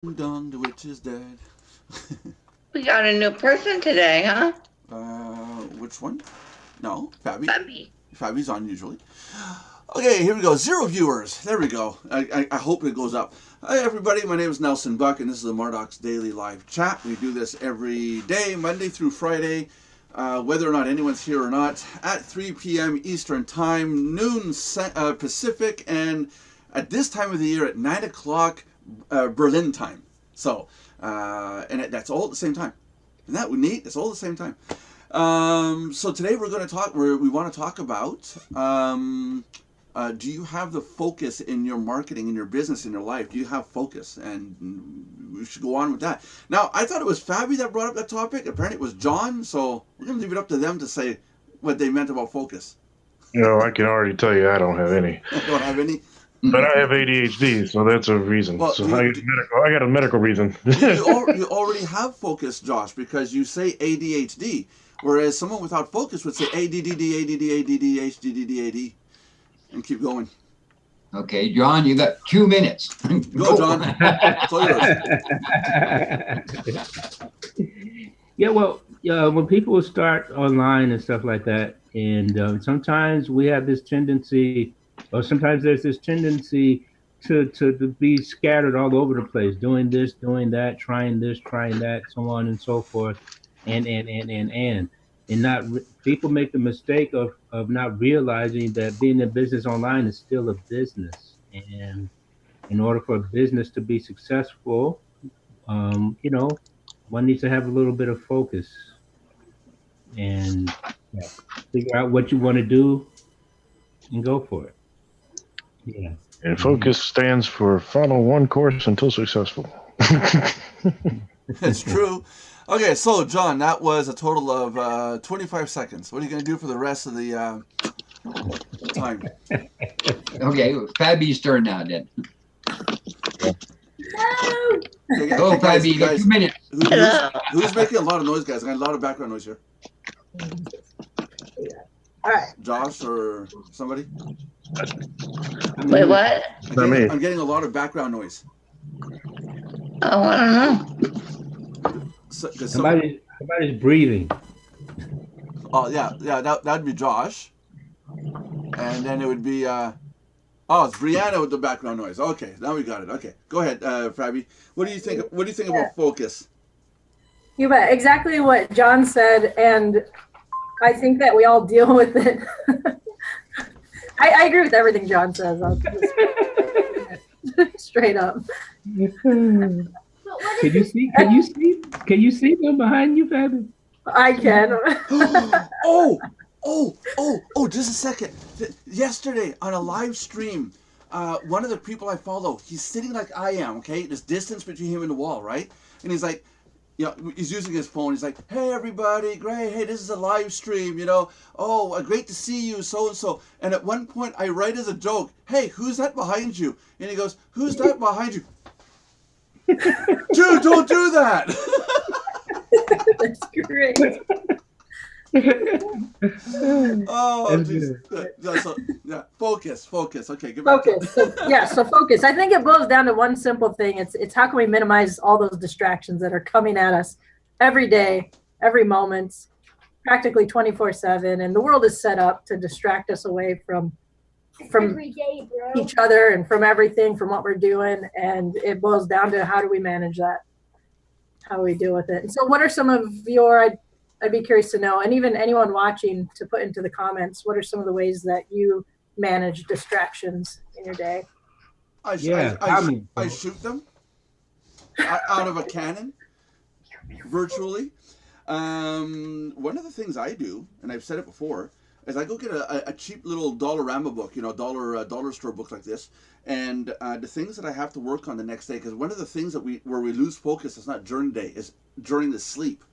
Dong, the witch is dead. We got a new person today, huh? Which one? No, Fabi. Bubby. Fabi's on usually. Okay, here we go. 0 viewers. There we go. I hope it goes up. Hi, everybody. My name is Nelson Buck, and this is the Mardox Daily Live Chat. We do this every day, Monday through Friday, whether or not anyone's here or not, at 3 p.m. Eastern Time, noon Pacific, and at this time of the year at 9 o'clock Berlin time. So, that's all at the same time. Isn't that neat? It's all at the same time. So today we're going to talk. We want to talk about. Do you have the focus in your marketing, in your business, in your life? Do you have focus? And we should go on with that. Now, I thought it was Fabi that brought up that topic. Apparently, it was John. So we're going to leave it up to them to say what they meant about focus. I can already tell you I don't have any. I don't have any. But I have ADHD, so that's a reason. Well, so I got a medical reason. you already have focus, Josh, because you say ADHD, whereas someone without focus would say ADDD, ADD, ADD, HDDD, and keep going. Okay, John, you got 2 minutes. Go, John. It's all yours. When people start online and stuff like that, and sometimes we have this tendency, or sometimes there's this tendency to be scattered all over the place, doing this, doing that, trying this, trying that, so on and so forth, and not people make the mistake of not realizing that being in business online is still a business, and in order for a business to be successful, one needs to have a little bit of focus and figure out what you want to do and go for it. Yeah. And focus stands for follow one course until successful. It's true. Okay, so John, that was a total of 25 seconds. What are you going to do for the rest of the time? Okay, Fabi's turn now then. Okay, Go, guys, Fabi, you got 2 minutes. Who's making a lot of noise, guys? I got a lot of background noise here. All right. Josh or somebody? Wait, what? I'm getting a lot of background noise. Oh, I don't know. Somebody's breathing. Oh, yeah, that'd be Josh. And then it would be, it's Brianna with the background noise. Okay, now we got it. Okay, go ahead, Fabi. What do you think about focus? You bet. Exactly what John said, and I think that we all deal with it. I agree with everything John says. I'll just straight up. Can you see them behind you, Fabi? I can. Just a second. Yesterday on a live stream, one of the people I follow, he's sitting like I am, okay? There's distance between him and the wall, right? And he's like, he's using his phone. He's like, hey, everybody, great. Hey, this is a live stream, great to see you, so-and-so. And at one point, I write as a joke, hey, who's that behind you? And he goes, who's that behind you? Dude, don't do that. That's great. Focus. Okay, get back Focus. So focus. I think it boils down to one simple thing. It's how can we minimize all those distractions that are coming at us every day, every moment, practically 24/7, and the world is set up to distract us away from every day, bro. each other and from everything, from what we're doing, and it boils down to how do we manage that, how do we deal with it. And so what are some of your, I'd be curious to know, and even anyone watching to put into the comments, what are some of the ways that you manage distractions in your day? I shoot them out of a cannon virtually. One of the things I do, and I've said it before, is I go get a cheap little Dollarama book, dollar store book like this, and the things that I have to work on the next day, because one of the things where we lose focus is not during the day, is during the sleep.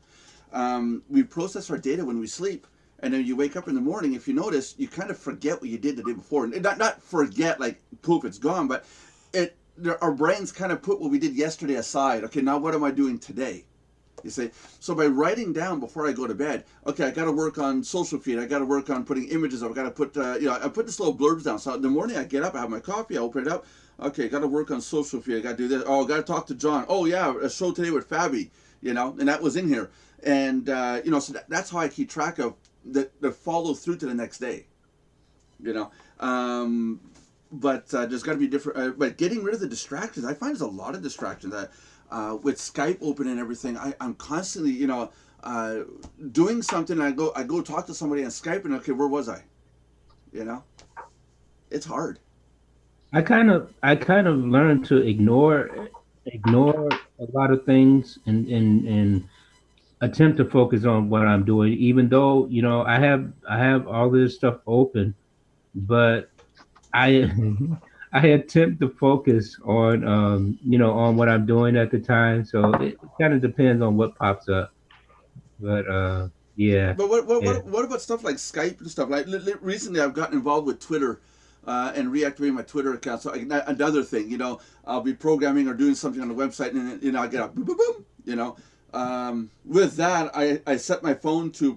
We process our data when we sleep, and then you wake up in the morning. If you notice, you kind of forget what you did the day before. Not forget like poof, it's gone, but our brains kind of put what we did yesterday aside. Okay, now what am I doing today? You see, so by writing down before I go to bed, okay, I got to work on social feed. I got to work on putting images up. I got to put, I put this little blurbs down. So in the morning I get up, I have my coffee, I open it up. Okay, got to work on social media. Got to do this. Oh, got to talk to John. Oh yeah, a show today with Fabi. You know, and that was in here. And you know, so that's how I keep track of the follow through to the next day. You know, but there's got to be different. But getting rid of the distractions, I find there's a lot of distractions. With Skype open and everything, I'm constantly, you know, doing something. I go talk to somebody on Skype, and okay, where was I? You know, it's hard. I kind of learned to ignore a lot of things and attempt to focus on what I'm doing, even though, you know, I have all this stuff open, but I I attempt to focus on you know, on what I'm doing at the time. So it kind of depends on what pops up. But yeah. But what about stuff like Skype and stuff? Like recently, I've gotten involved with Twitter. And reactivating my Twitter account. So another thing, you know, I'll be programming or doing something on the website, and you know, I get a boom, boom, boom. You know, with that, I set my phone to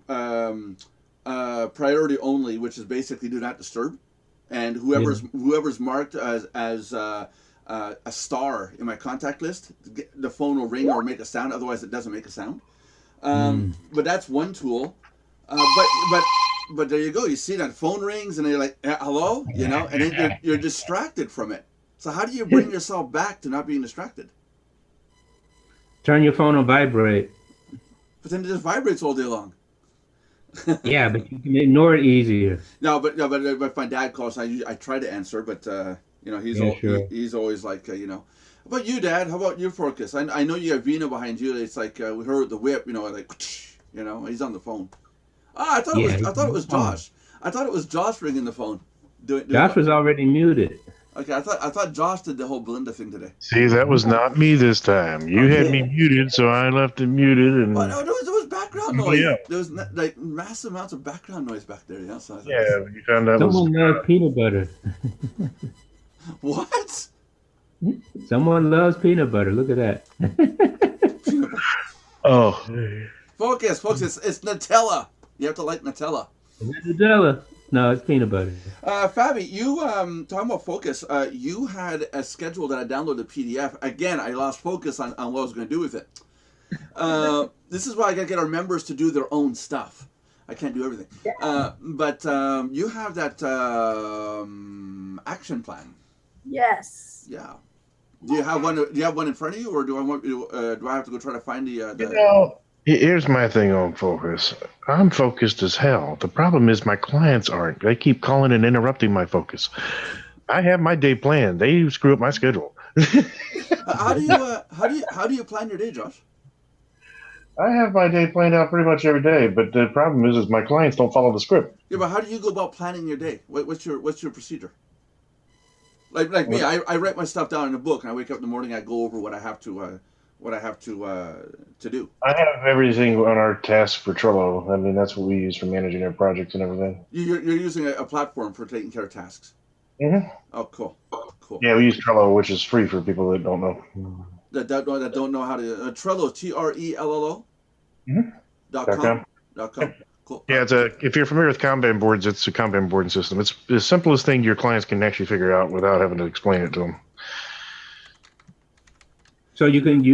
priority only, which is basically do not disturb, and whoever's marked as a star in my contact list, the phone will ring or make a sound. Otherwise, it doesn't make a sound. But that's one tool. But there you go. You see that phone rings, and you're like, "Hello," you know, and then you're distracted from it. So how do you bring yourself back to not being distracted? Turn your phone on vibrate. But then it just vibrates all day long. Yeah, but you can ignore it easier. But if my dad calls, I try to answer, but you know, he's always like, you know. How about you, Dad? How about your focus? I know you have Vina behind you. It's like we heard the whip, you know, like, you know, he's on the phone. Ah, I thought it was Josh. I thought it was Josh ringing the phone. Josh was already muted. Okay, I thought Josh did the whole Belinda thing today. See, that was not me this time. You had me muted, so I left it muted. And well, no, there was background noise. Yeah. There was like massive amounts of background noise back there. Yeah, so you found out. Someone loves peanut butter. What? Someone loves peanut butter. Look at that. Oh. Focus. It's Nutella. You have to like Nutella. Is it Nutella? No, it's peanut butter. Fabi, you talking about focus. You had a schedule that I downloaded PDF. Again, I lost focus on what I was going to do with it. This is why I got to get our members to do their own stuff. I can't do everything. But you have that action plan. Yes. Yeah. Do you have one? Do you have one in front of you, or do I want you? Do I have to go try to find the? You know, here's my thing on focus. I'm focused as hell. The problem is my clients aren't. They keep calling and interrupting my focus. I have my day planned. They screw up my schedule. How do you plan your day, Josh? I have my day planned out pretty much every day, but the problem is my clients don't follow the script. Yeah, but how do you go about planning your day? What's your procedure? Like me, I write my stuff down in a book, and I wake up in the morning. I go over what I have to do. I have everything on our task for Trello. I mean, that's what we use for managing our projects and everything. You're using a platform for taking care of tasks. Mm-hmm. Oh, cool. Yeah, we use Trello, which is free for people that don't know. That don't know how to Trello, Trello. .com. Cool. Yeah, if you're familiar with Kanban boards, it's a Kanban board system. It's the simplest thing your clients can actually figure out without having to explain it to them. So you can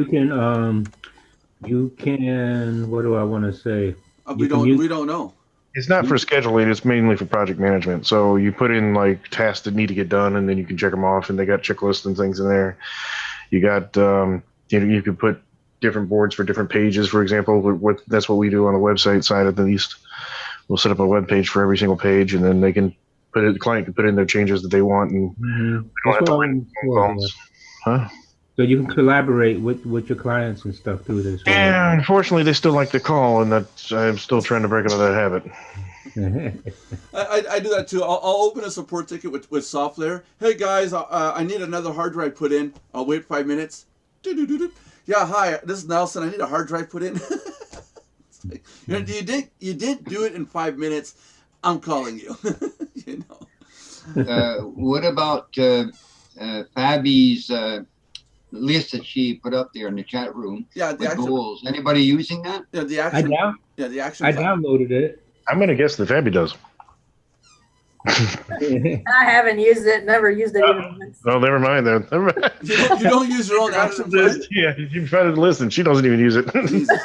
what do I want to say? We don't know. It's not for scheduling. It's mainly for project management. So you put in like tasks that need to get done, and then you can check them off. And they got checklists and things in there. You got you can put different boards for different pages. For example, that's what we do on the website side at least. We'll set up a web page for every single page, and then the client can put in their changes that they want, and we don't have to write phone calls. Huh? So you can collaborate with your clients and stuff through this. Yeah, unfortunately, they still like to call, and I'm still trying to break out of that habit. I do that too. I'll open a support ticket with SoftLayer. Hey guys, I need another hard drive put in. I'll wait 5 minutes. Yeah, hi, this is Nelson. I need a hard drive put in. You did do it in 5 minutes. I'm calling you. You know. What about Fabi's list that she put up there in the chat room? Yeah, the action goals. Anybody using that? Yeah, the action. The action. I downloaded it. I'm going to guess that Fabi does. I haven't used it, never used it even once. Oh, never mind then. Never mind. You don't use your own action plan? Yeah, you try to listen. She doesn't even use it. Jesus.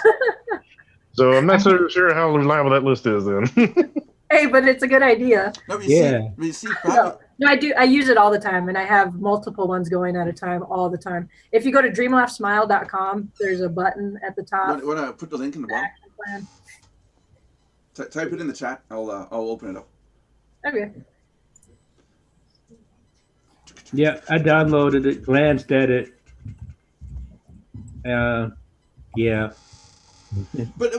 So I'm not so sure how reliable that list is then. Hey, but it's a good idea. No, but Yeah. you see, No, I do. I use it all the time, and I have multiple ones going at a time all the time. If you go to dreamlaughsmile.com, there's a button at the top. want to put the link in the bottom? Action plan. Type it in the chat. I'll open it up. Okay. Yeah, I downloaded it, glanced at it. Yeah. But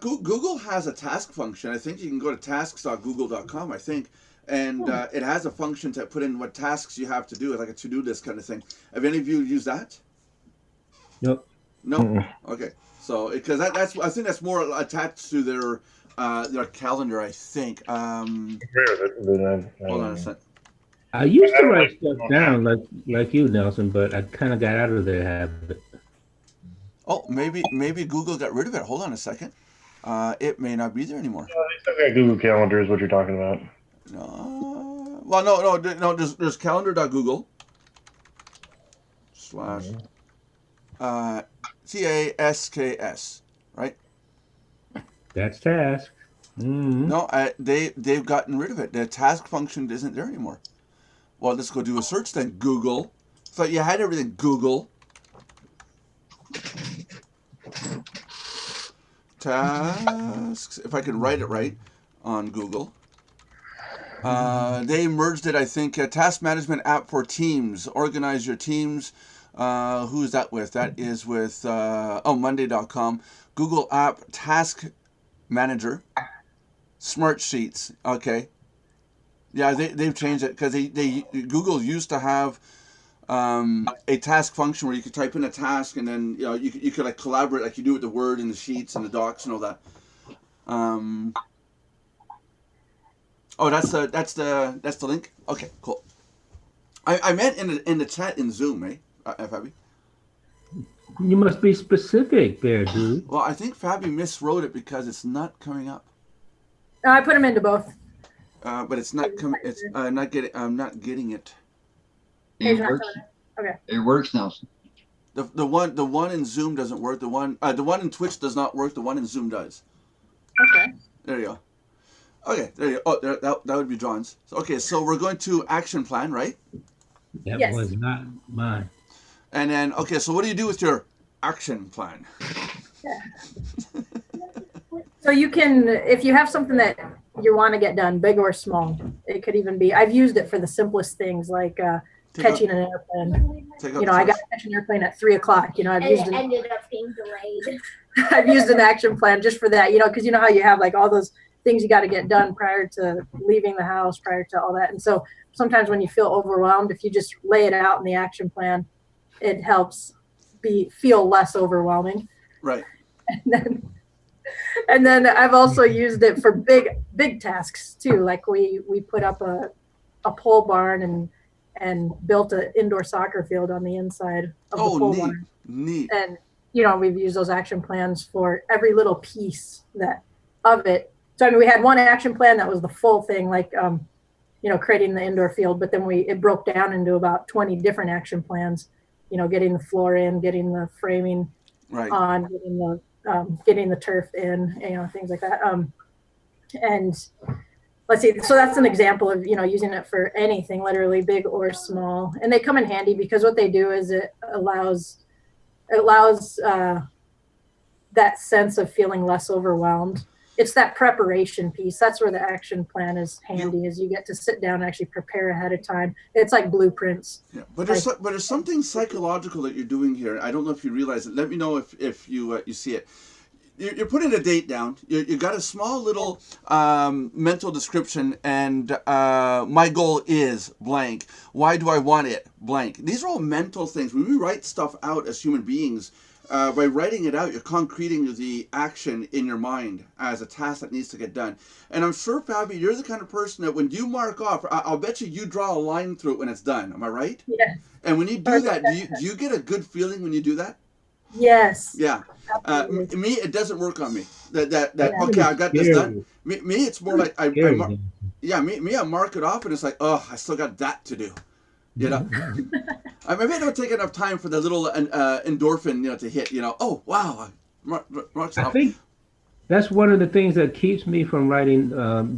Google has a task function. I think you can go to tasks.google.com, I think, and it has a function to put in what tasks you have to do, like a to-do list kind of thing. Have any of you used that? Nope. No. Mm-mm. Okay. So because that's I think that's more attached to their calendar. I think. Hold on a second. I used to write stuff down like you, Nelson, but I kind of got out of the habit. Oh, maybe Google got rid of it. Hold on a second. It may not be there anymore. Google Calendar is what you're talking about. No. Well, no. There's calendar.google / TASKS, right? That's task. Mm-hmm. No, they've gotten rid of it. The task function isn't there anymore. Well, let's go do a search then. Google. So you had everything. Google. Tasks. If I can write it right on Google. They merged it, I think. A task management app for teams. Organize your teams. Who's that with? That is with Monday.com. Google app task manager. Smart Sheets. Okay. Yeah, they've changed it because Google used to have a task function where you could type in a task and then you could like collaborate like you do with the Word and the Sheets and the Docs and all that. Oh, that's the link. Okay, cool. I meant in the chat in Zoom, Fabi? You must be specific there, dude. Well, I think Fabi miswrote it because it's not coming up. I put them into both. But it's not coming. It's not getting. I'm not getting it. It's It not works. coming. Okay. It works, Nelson. The one in Zoom doesn't work. The one in Twitch does not work. The one in Zoom does. Okay. There you go. Okay, there you go. Oh, that would be John's. So, okay, so we're going to action plan, right? That Yes. was not mine. And then, okay, so what do you do with your action plan? So you can, if you have something that you want to get done, big or small, it could even be. I've used it for the simplest things like catching an airplane. Take You know, I got to catch an airplane at 3:00. You know, I've used And it an, ended up being delayed. I've used an action plan just for that. You know, because you know how you have like all those things you got to get done prior to leaving the house, prior to all that. And so sometimes when you feel overwhelmed, if you just lay it out in the action plan, it helps feel less overwhelming. Right. And then I've also used it for big tasks too. Like we put up a pole barn and built an indoor soccer field on the inside of the pole barn. Neat. And you know, we've used those action plans for every little piece of it. So I mean, we had one action plan that was the full thing, like you know, creating the indoor field, but then it broke down into about 20 different action plans. You know, getting the floor in, getting the framing Right. on, getting the turf in, you know, things like that. And let's see, so that's an example of, you know, using it for anything, literally big or small. And they come in handy because what they do is it allows that sense of feeling less overwhelmed. It's that preparation piece. That's where the action plan is handy, is you get to sit down and actually prepare ahead of time. It's like blueprints. Yeah, but there's something psychological that you're doing here. I don't know if you realize it. Let me know if you see it. You're putting a date down. You got a small little mental description, and my goal is blank. Why do I want it blank? These are all mental things. When we write stuff out as human beings, by writing it out, you're concreting the action in your mind as a task that needs to get done. And I'm sure, Fabi, you're the kind of person that when you mark off, I'll bet you draw a line through it when it's done. Am I right? Yeah. And when you do that, do you get a good feeling when you do that? Yes. Yeah. Absolutely. Me, it doesn't work on me. That Yeah. okay, I got this done. Scary. Me, it's more like Scary. yeah, I mark it off, and it's like, oh, I still got that to do. You know, maybe I don't take enough time for the little endorphin, to hit. Oh wow, marks I off. think that's one of the things that keeps me from writing,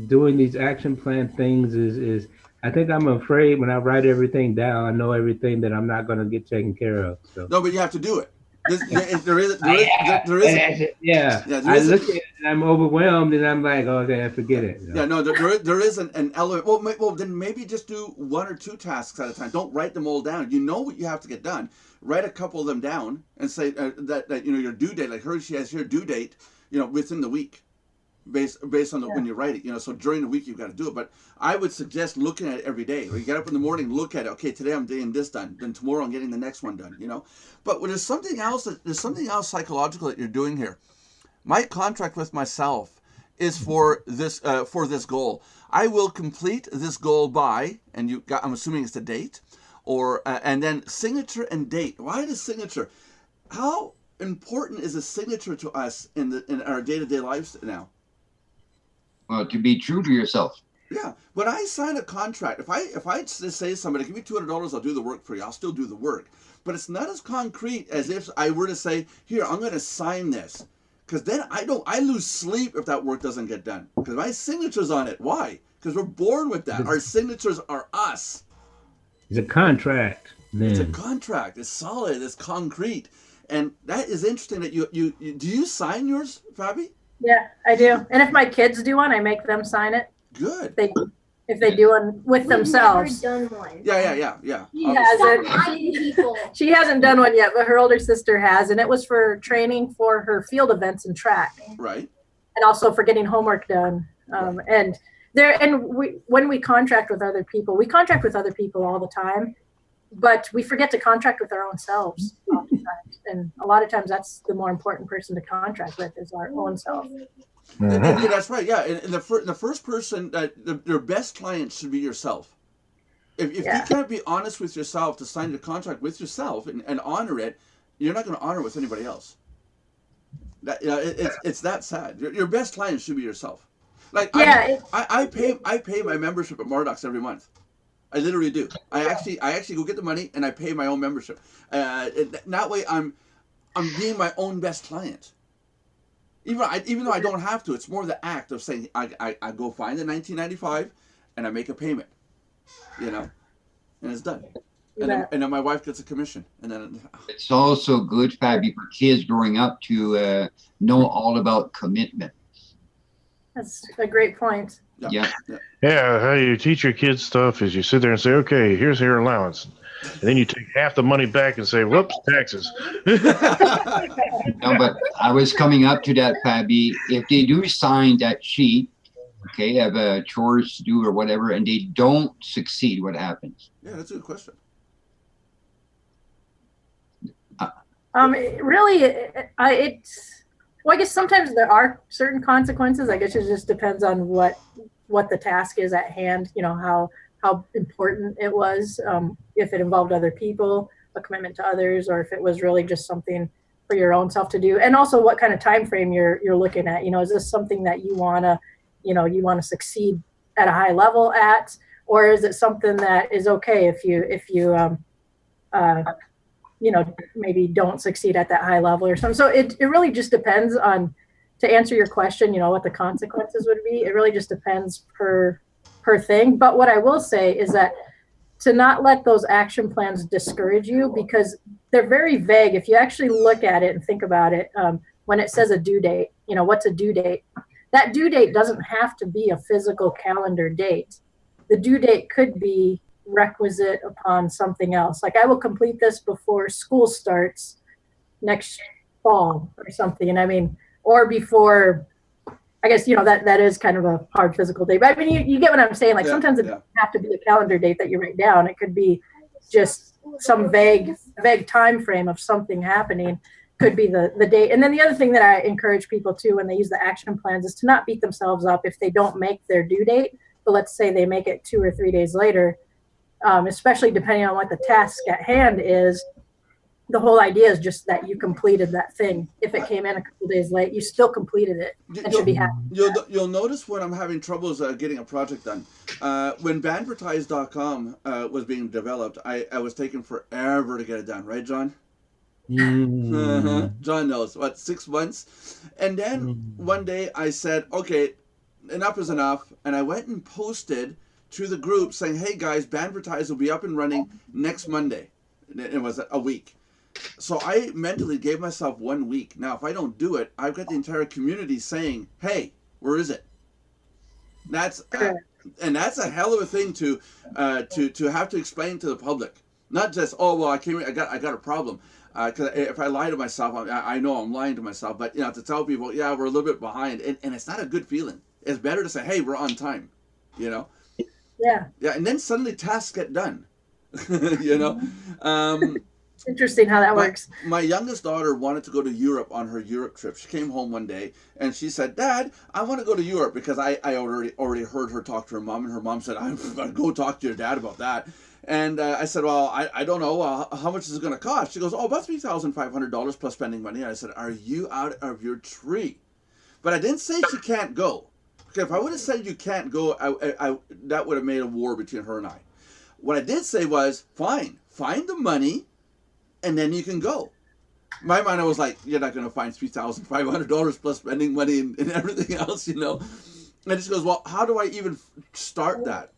doing these action plan things is I think I'm afraid when I write everything down, I know everything that I'm not going to get taken care of. So. No, but you have to do it. There is Yeah, yeah, there I is look at it and I'm overwhelmed and I'm like, okay, forget it. yeah, no, there is an element. Well, then maybe just do 1 or 2 tasks at a time. Don't write them all down. You know what you have to get done. Write a couple of them down and say that your due date. Like her, she has her due date, within the week, based on when you write it. So during the week you've got to do it. But I would suggest looking at it every day. Or you get up in the morning, look at it. Okay, today I'm getting this done. Then tomorrow I'm getting the next one done. But there's something else. There's something else psychological that you're doing here. My contract with myself is for this goal. I will complete this goal by, and I'm assuming it's the date, or and then signature and date. Why the signature? How important is a signature to us in our day-to-day lives now? Well, to be true to yourself. Yeah, when I sign a contract, if I just say to somebody, give me $200, I'll do the work for you. I'll still do the work, but it's not as concrete as if I were to say, here, I'm going to sign this, because then I lose sleep if that work doesn't get done, because my signature's on it. Why? Because we're born with that. Our signatures are us. It's a contract. Then. It's a contract. It's solid. It's concrete, and that is interesting. That you do you sign yours, Fabi? Yeah, I do. And if my kids do one, I make them sign it. Good. If they do one with themselves. Never done one. Yeah. She hasn't. Stop lying to people. She hasn't done one yet, but her older sister has, and it was for training for her field events and track, Right. and also for getting homework done. When we contract with other people, we contract with other people all the time, but we forget to contract with our own selves oftentimes. And a lot of times that's the more important person to contract with is our own self. Yeah, that's right. Yeah, and the first person your best client should be yourself. If you can't be honest with yourself to sign the contract with yourself and honor it, you're not going to honor it with anybody else. It's that sad. Your best client should be yourself. Like I pay my membership at Mardox every month. I literally do. I actually go get the money and I pay my own membership. That way I'm being my own best client. Even though I don't have to, it's more the act of saying I go find the $19.95 and I make a payment, and it's done. And then my wife gets a commission, and then It's also good, Fabi, for kids growing up to know all about commitment. That's a great point. Yeah. Yeah, how you teach your kids stuff is you sit there and say, okay, here's your allowance. And then you take half the money back and say, whoops, taxes. No, but I was coming up to that, Fabi. If they do sign that sheet, okay, have chores to do or whatever, and they don't succeed, what happens? Yeah, that's a good question. I guess sometimes there are certain consequences. I guess it just depends on what the task is at hand, how important it was, if it involved other people, a commitment to others, or if it was really just something for your own self to do. And also what kind of time frame you're looking at. Is this something that you want to succeed at a high level at, or is it something that is okay if you maybe don't succeed at that high level or something. So it really just depends on, to answer your question, what the consequences would be. It really just depends per thing. But what I will say is that to not let those action plans discourage you, because they're very vague. If you actually look at it and think about it, when it says a due date, what's a due date? That due date doesn't have to be a physical calendar date. The due date could be requisite upon something else. Like, I will complete this before school starts next fall or something. Or before, I guess, that is kind of a hard physical date. But you get what I'm saying? Like, sometimes it doesn't have to be a calendar date that you write down. It could be just some vague time frame of something happening. Could be the date. And then the other thing that I encourage people to, when they use the action plans, is to not beat themselves up if they don't make their due date. But let's say they make it 2 or 3 days later, especially depending on what the task at hand is. the whole idea is just that you completed that thing. If it came in a couple days late, you still completed it and should be happy. You'll notice when I'm having troubles getting a project done. When Bandvertise.com was being developed, I was taking forever to get it done, right, John? John knows. What, 6 months? And then one day I said, okay, enough is enough. And I went and posted to the group saying, hey guys, Bandvertise will be up and running next Monday. It was a week. So I mentally gave myself 1 week. Now, if I don't do it, I've got the entire community saying, hey, where is it? That's and that's a hell of a thing to have to explain to the public. Not just, oh, well, I got a problem. Because if I lie to myself, I know I'm lying to myself. But, you know, to tell people, yeah, we're a little bit behind. And it's not a good feeling. It's better to say, hey, we're on time, you know? Yeah. Yeah, and then suddenly tasks get done, you know? Interesting how that works. My youngest daughter wanted to go to Europe on her Europe trip. She came home one day and she said, Dad, I want to go to Europe, because I already heard her talk to her mom, and her mom said, I'm going to go talk to your dad about that. And I said, well, I don't know. How much is it going to cost? She goes, oh, about $3,500 plus spending money. And I said, are you out of your tree? But I didn't say she can't go. Okay, if I would have said you can't go, I that would have made a war between her and I. What I did say was, fine, find the money, and then you can go. In my mind, I was like, you're not going to find $3,500 plus spending money and everything else, you know. And she goes, well, how do I even start that?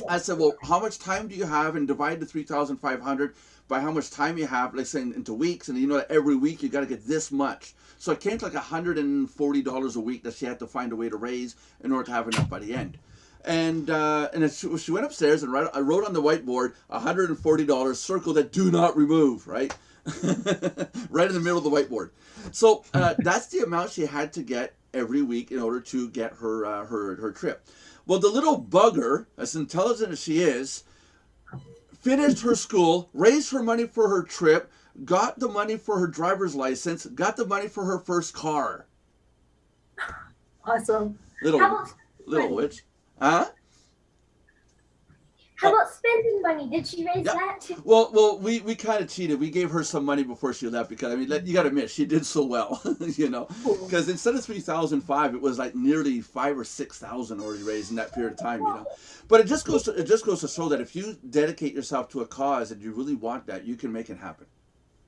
I said, well, how much time do you have? And divide the 3,500 by how much time you have, like saying into weeks. And you know that every week you got to get this much. So it came to like $140 a week that she had to find a way to raise in order to have enough by the end. And she went upstairs and I wrote on the whiteboard $140, circle that do not remove, right? Right in the middle of the whiteboard. So that's the amount she had to get every week in order to get her trip. Well, the little bugger, as intelligent as she is, finished her school, raised her money for her trip, got the money for her driver's license, got the money for her first car. Awesome. Little witch. Huh? How about spending money? Did she raise that too? Well, we kind of cheated. We gave her some money before she left, because I mean, you got to admit, she did so well, you know. Because instead of 3,500, it was like nearly 5,000 or 6,000 already raised in that period of time, you know. But it just goes to show that if you dedicate yourself to a cause and you really want that, you can make it happen,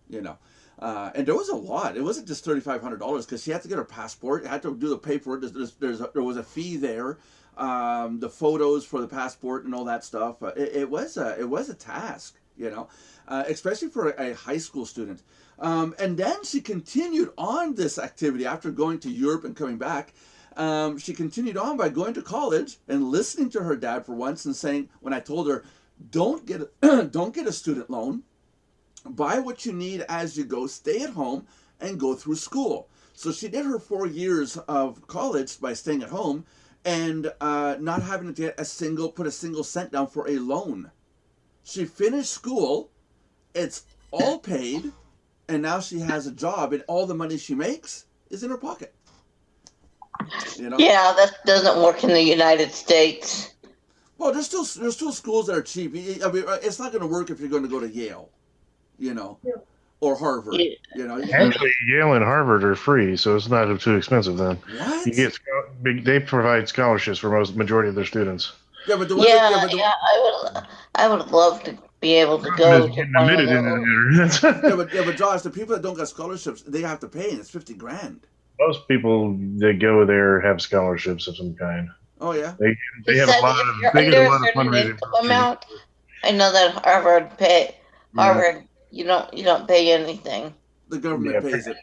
you know. And there was a lot. It wasn't just $3,500, because she had to get her passport, had to do the paperwork. There was a fee there. The photos for the passport and all that stuff. It was a task, you know, especially for a high school student. And then she continued on this activity after going to Europe and coming back. She continued on by going to college and listening to her dad for once and saying, when I told her, don't get a student loan, buy what you need as you go, stay at home and go through school. So she did her 4 years of college by staying at home and not having to get put a single cent down for a loan. She finished school, it's all paid, and now she has a job, and all the money she makes is in her pocket. You know? Yeah, that doesn't work in the United States. Well, there's still schools that are cheap. I mean, it's not going to work if you're going to go to Yale, you know, or Harvard. Yeah. You know, Actually, Yale and Harvard are free, so it's not too expensive then. What? You get they provide scholarships for majority of their students. Yeah, but I would love to be able to go to Getting one of admitted in those. there. but Josh, the people that don't get scholarships, they have to pay, and it's $50,000. Most people that go there have scholarships of some kind. Oh yeah. They have a lot of If you're fundraising. under a certain income amount, I know that Harvard, you don't pay anything. The government pays it.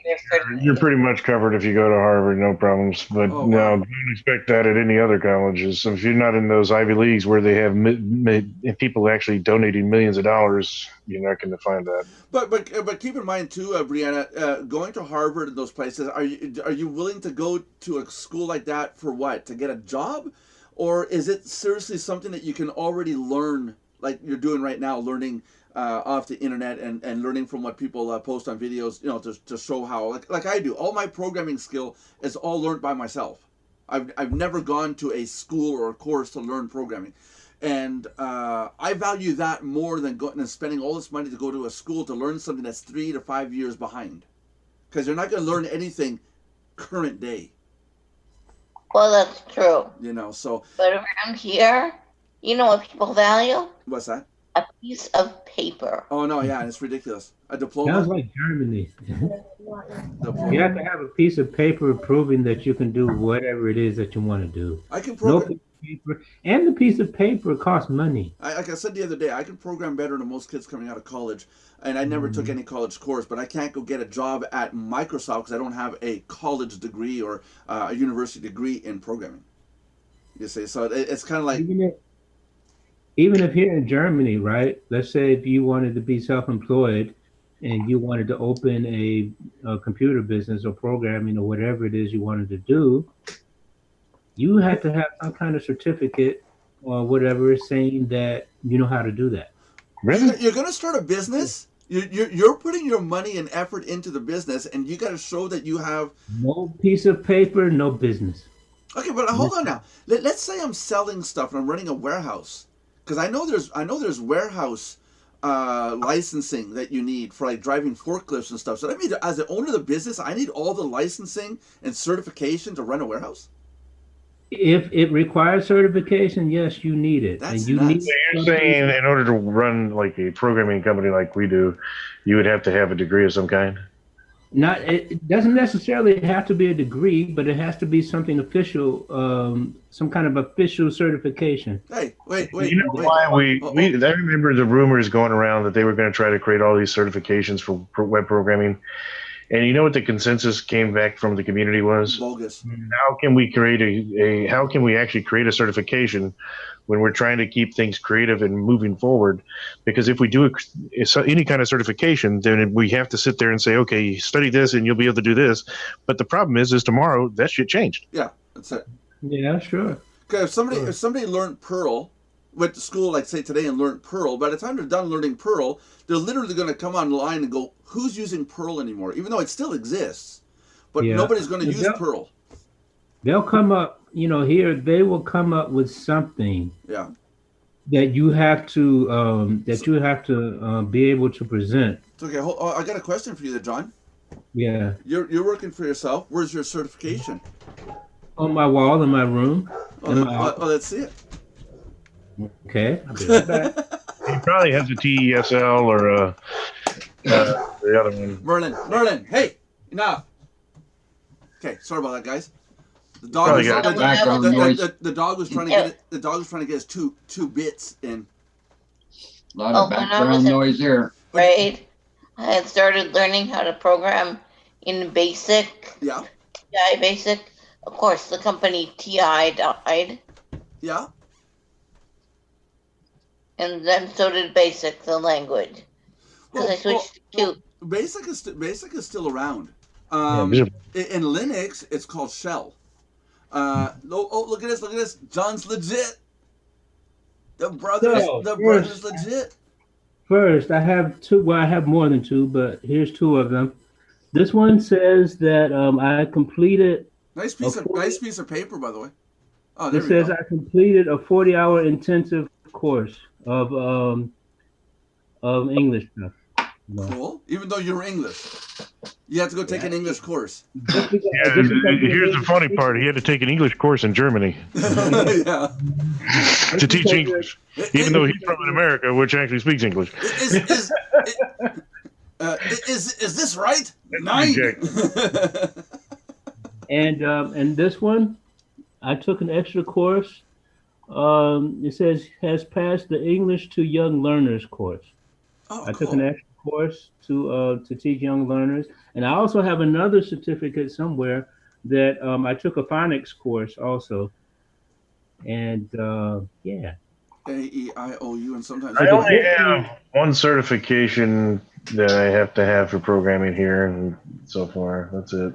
You're pretty much covered if you go to Harvard, no problems. But Oh, no, wow. don't expect that at any other colleges. So if you're not in those Ivy Leagues where they have people actually donating millions of dollars, you're not going to find that. But keep in mind too, Brianna, going to Harvard and those places, are you willing to go to a school like that for what? To get a job, or is it seriously something that you can already learn, like you're doing right now, learning off the internet and learning from what people post on videos, you know, to show how, like I do. All my programming skill is all learned by myself. I've never gone to a school or a course to learn programming. And I value that more than going and spending all this money to go to a school to learn something that's 3 to 5 years behind, because you're not going to learn anything current day. Well, that's true. You know, so But around here, you know what people value? what's that? A piece of paper. Oh no, yeah, it's ridiculous. A Sounds diploma. like Germany. Diploma. You have to have a piece of paper proving that you can do whatever it is that you want to do. I can No program. piece of paper, and the piece of paper costs money. Like I said the other day, I can program better than most kids coming out of college, and I never took any college course. But I can't go get a job at Microsoft because I don't have a college degree or a university degree in programming. You see, so it's kind of like Even if here in Germany, right? Let's say if you wanted to be self-employed and you wanted to open a computer business or programming or whatever it is you wanted to do, you had to have some kind of certificate or whatever saying that you know how to do that. Really? you're going to start a business. You're putting your money and effort into the business, and you got to show that you have. No piece of paper, no business. Okay, but hold on now. Let's say I'm selling stuff and I'm running a warehouse, because I know there's warehouse licensing that you need for like driving forklifts and stuff. So that means as the owner of the business, I need all the licensing and certification to run a warehouse. If it requires certification, yes, you need it. That's and you nuts. need You're saying in order to run like a programming company like we do, you would have to have a degree of some kind? Not, it doesn't necessarily have to be a degree, but it has to be something official, some kind of official certification. Hey, wait. You know wait. why Oh, I remember the rumors going around that they were going to try to create all these certifications for web programming. And you know what the consensus came back from the community was? Bogus. How can we create how can we actually create a certification when we're trying to keep things creative and moving forward? Because if we do any kind of certification, then we have to sit there and say, okay, study this and you'll be able to do this. But the problem is tomorrow that shit changed. Yeah, that's it. Yeah, sure. Because if somebody learned Perl, went to school like say today and learned Perl, by the time they're done learning Perl, they're literally going to come online and go, who's using Perl anymore? Even though it still exists, but Yeah. nobody's going to use Yeah. Perl. They'll come up, here, they will come up with something Yeah. that you have to be able to present. It's okay. I got a question for you there, John. Yeah. You're working for yourself. Where's your certification? On my wall in my room. Let's see it. Okay. I'll be right back. He probably has a TESL or the other one. Merlin, hey, enough. Okay, sorry about that, guys. The dog Probably was, got the, background the- the- noise. the dog was trying to get it. The dog was trying to get his two bits in. A lot of when I was background in noise there. grade, I had started learning how to program in BASIC, Yeah, TI BASIC. Of course, the company TI died, yeah. and then so did BASIC, the language. Because I switched to Qt. Basic is still around. Yeah, In Linux, it's called Shell. Look at this! John's legit. The brother's legit. First, I have two. Well, I have more than two, but here's two of them. This one says that I completed. Nice piece of paper, by the way. Oh, It there we says go. I completed a 40-hour intensive course of English stuff. Cool. Even though you're English, you have to go take an English course. Yeah, here's the funny part. He had to take an English course in Germany Yeah. to teach English, even though he's from America, which actually speaks English. Is this right? 9. And this one, I took an extra course. It says has passed the English to Young Learners course. Oh, I took cool. an extra course to teach young learners, and I also have another certificate somewhere that I took a phonics course also. And yeah. AEIOU, and sometimes I only have one certification that I have to have for programming here, and so far that's it.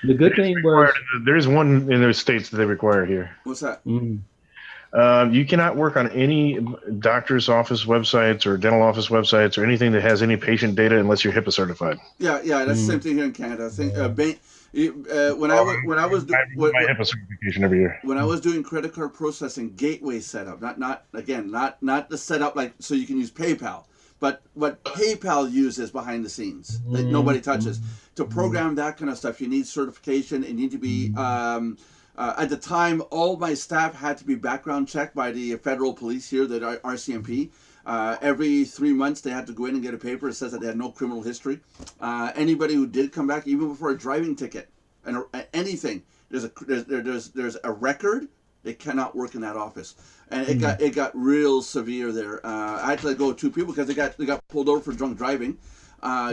The good thing was There's one in those states that they require here. What's that? You cannot work on any doctor's office websites or dental office websites or anything that has any patient data unless you're HIPAA certified. Yeah, that's the same thing here in Canada. I think when I was I renew my HIPAA certification every year. when I was doing credit card processing, gateway setup, not the setup like so you can use PayPal, but what PayPal uses behind the scenes that nobody touches. To program that kind of stuff, you need certification. It need to be at the time, all my staff had to be background checked by the federal police here, the RCMP. Every 3 months, they had to go in and get a paper that says that they had no criminal history. Anybody who did come back, even before a driving ticket and anything, there's a record. They cannot work in that office, and it got real severe there. I had to let go of 2 people because they got pulled over for drunk driving.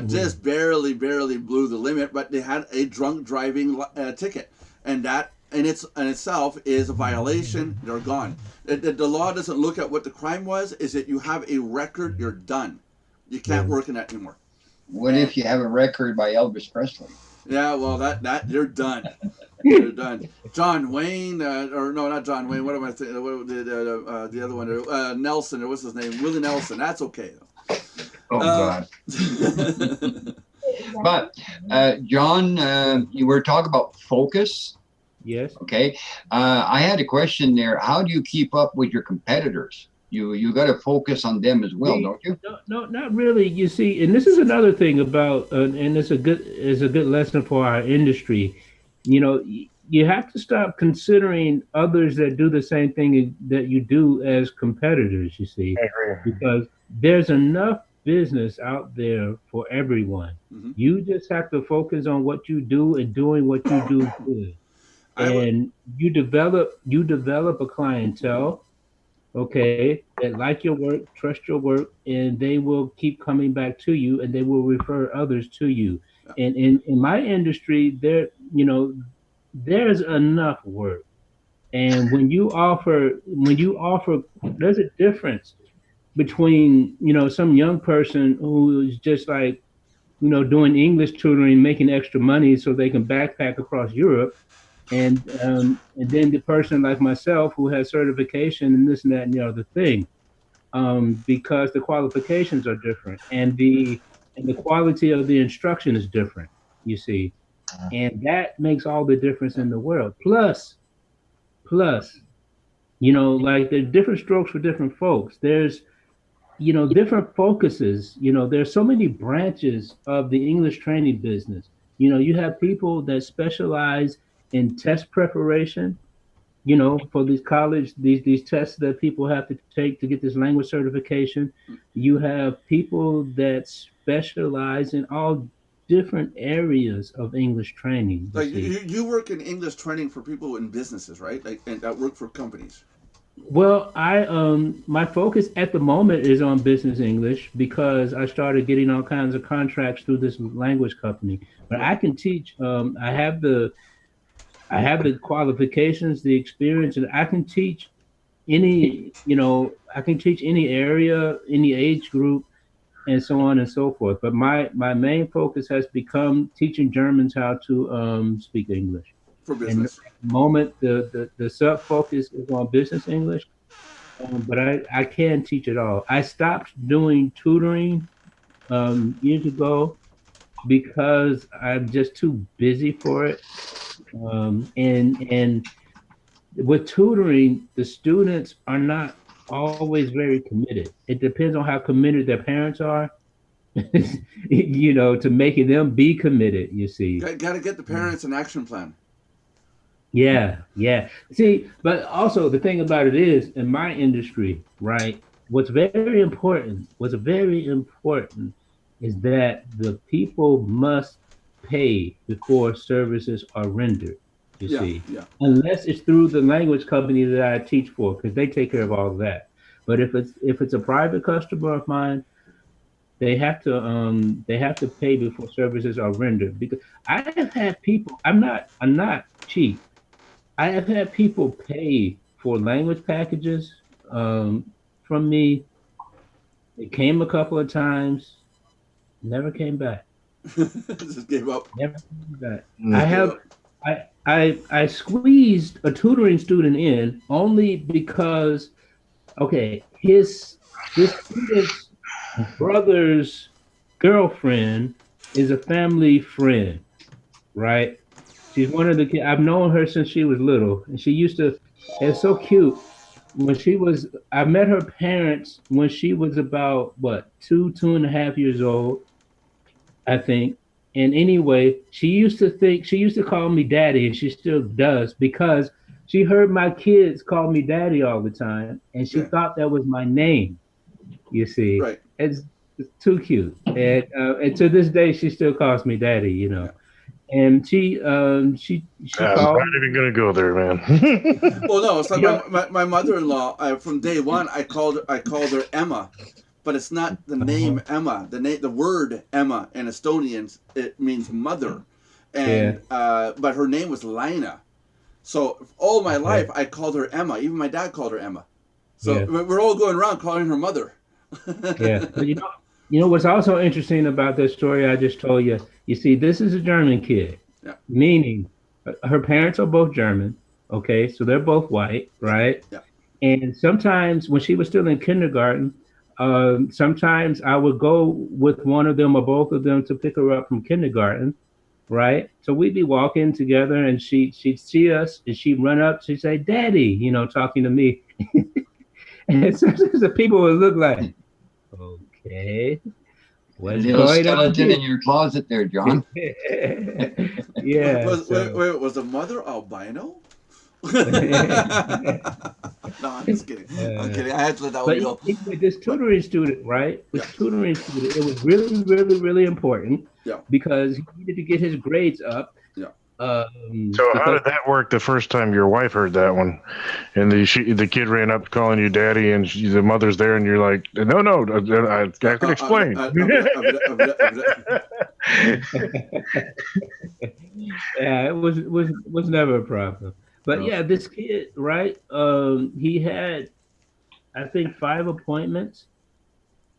Just barely blew the limit, but they had a drunk driving ticket, and that in itself is a violation. They're gone. The law doesn't look at what the crime was. Is that you have a record, you're done. You can't work in that anymore. What if you have a record by Elvis Presley? Yeah, well, that you're done. You're done. John Wayne, or no, not John Wayne. What am I thinking? The other one, Nelson, or what's his name? Willie Nelson. That's okay though. Oh God. But John, you were talking about focus. Yes. Okay. I had a question there. How do you keep up with your competitors? You got to focus on them as well, don't you? No, not really. You see, and this is another thing about, and it's a good lesson for our industry. You know, you have to stop considering others that do the same thing that you do as competitors. You see, because there's enough business out there for everyone. Mm-hmm. You just have to focus on what you do and doing what you do good. And you develop a clientele, okay, that like your work, trust your work, and they will keep coming back to you, and they will refer others to you. And in my industry, there's enough work. And when you offer, there's a difference between some young person who is just like doing English tutoring, making extra money so they can backpack across Europe. And then the person like myself who has certification and this and that and the other thing, because the qualifications are different and the quality of the instruction is different, you see, and that makes all the difference in the world. Plus, like there's different strokes for different folks. There's different focuses. There's so many branches of the English training business. You have people that specialize in test preparation, for these these tests that people have to take to get this language certification. You have people that specialize in all different areas of English training. Like you work in English training for people in businesses, right? Like, and that work for companies. Well, my focus at the moment is on business English because I started getting all kinds of contracts through this language company. But I can teach. I have the qualifications, the experience, and I can teach any area, any age group, and so on and so forth. But my main focus has become teaching Germans how to speak English. For business. And at the moment, the sub focus is on business English, but I can teach it all. I stopped doing tutoring years ago because I'm just too busy for it. And with tutoring, the students are not always very committed. It depends on how committed their parents are, to making them be committed, you see. Got to get the parents an action plan. Yeah. See, but also the thing about it is, in my industry, right, what's very important is that the people must pay before services are rendered, you see. Yeah. Unless it's through the language company that I teach for, because they take care of all of that. But if it's a private customer of mine, they have to pay before services are rendered. Because I have had people, I'm not cheap. I have had people pay for language packages from me. They came a couple of times, never came back. Just gave up. Never came back. I squeezed a tutoring student in only because, okay, this student's brother's girlfriend is a family friend, right? She's one of the kids. I've known her since she was little, and she used to. It's so cute. When she was, I met her parents when she was about what, 2.5 years old, I think. And anyway, she used to call me daddy, and she still does because she heard my kids call me daddy all the time, and she Yeah. thought that was my name. You see, Right. it's too cute, and to this day, she still calls me daddy. You know, and she I'm called. not even gonna go there, man. Well, no, it's like Yeah. my mother-in-law. From day one, I called her Emma, but it's not the name Emma. The word Emma in Estonian, it means mother, and but her name was Lina. So all my life I called her Emma. Even my dad called her Emma. So Yeah. we're all going around calling her mother. Yeah, but you know what's also interesting about this story I just told you. You see, this is a German kid, Yeah. meaning her parents are both German. Okay, so they're both white, right? Yeah. And sometimes when she was still in kindergarten, sometimes I would go with one of them or both of them to pick her up from kindergarten, right? So we'd be walking together, and she'd see us, and she'd run up, she'd say, "Daddy," you know, talking to me. And sometimes the people would look like, okay, what's Little going on skeleton here? in your closet there, John. Yeah. Wait, was the mother albino? No, I'm just kidding. I'm kidding. I had to let that one But go. with this tutoring student, right? This Yeah. tutoring student, it was really, really, really important. Yeah. Because he needed to get his grades up. Yeah. So how did that work the first time your wife heard that one, and the kid ran up calling you daddy, and the mother's there, and you're like, no, I can explain. Yeah, it was never a problem. But yeah, this kid, right? He had, I think, 5 appointments,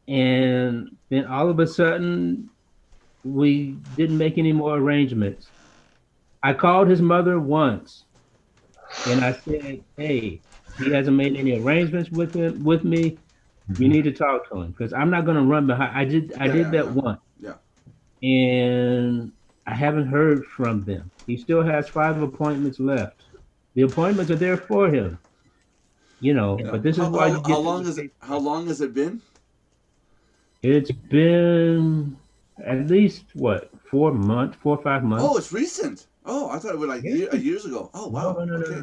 and then all of a sudden, we didn't make any more arrangements. I called his mother once, and I said, "Hey, he hasn't made any arrangements with me. You need to talk to him because I'm not going to run behind." I did that once. Yeah. And I haven't heard from them. He still has 5 appointments left. The appointments are there for him, you know. Yeah. But this is why you get. How long has it been? It's been at least what 4 or 5 months. Oh, it's recent. Oh, I thought it was like years ago. Oh, wow. No. Okay.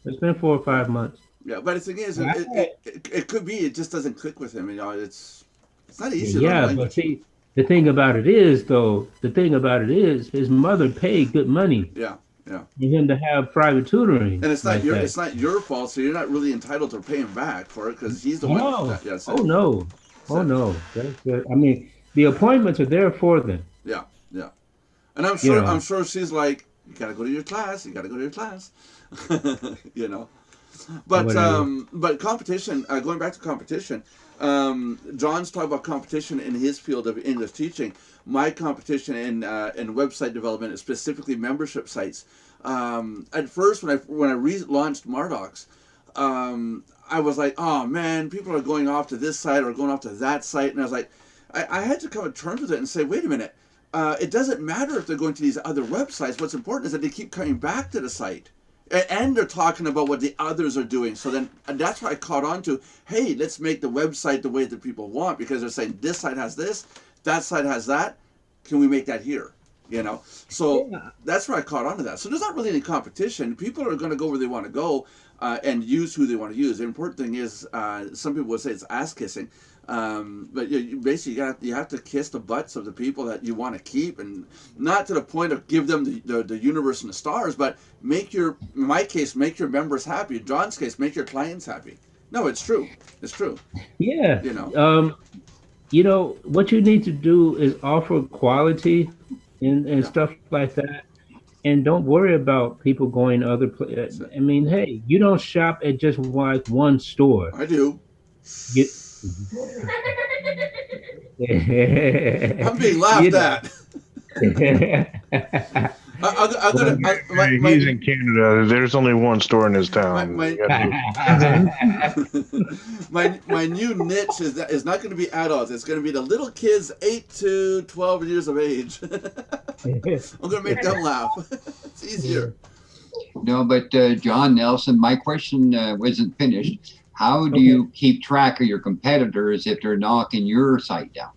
It's been 4 or 5 months. Yeah, but the thing is, it could be it just doesn't click with him. You know, it's not easy. to learn Yeah, language. but see, the thing about it is, his mother paid good money Yeah. for him to have private tutoring. And it's not like that. it's not your fault, so you're not really entitled to pay him back for it because he's the No. one. Yeah, Oh no. Oh no. I mean, the appointments are there for them. Yeah. And I'm sure You know. I'm sure she's like, you gotta go to your class. You gotta go to your class. You know. But Whatever. but competition. Going back to competition. John's talking about competition in his field of English teaching. My competition in website development is specifically membership sites. At first, when I relaunched Mardocs, I was like, oh man, people are going off to this site or going off to that site, and I was like, I had to come to terms with it and say, wait a minute, it doesn't matter if they're going to these other websites. What's important is that they keep coming back to the site. And they're talking about what the others are doing. So then that's why I caught on to, hey, let's make the website the way that people want, because they're saying this site has this, that site has that. Can we make that here? You know? So that's where I caught on to that. So there's not really any competition. People are going to go where they want to go and use who they want to use. The important thing is, some people would say it's ass kissing. But you basically you have to kiss the butts of the people that you want to keep, and not to the point of give them the universe and the stars, but in my case, make your members happy. In John's case, make your clients happy. No, it's true. It's true. Yeah. You know. You know, what you need to do is offer quality and stuff like that. And don't worry about people going other places. I mean, hey, you don't shop at just like one store. I do. I'm being laughed at. I'm gonna. He's in Canada. There's only one store in his town. My new niche is not going to be adults. It's going to be the little kids 8 to 12 years of age. I'm going to make them laugh. It's easier. No, but John Nelson, my question wasn't finished. How do you keep track of your competitors if they're knocking your site down?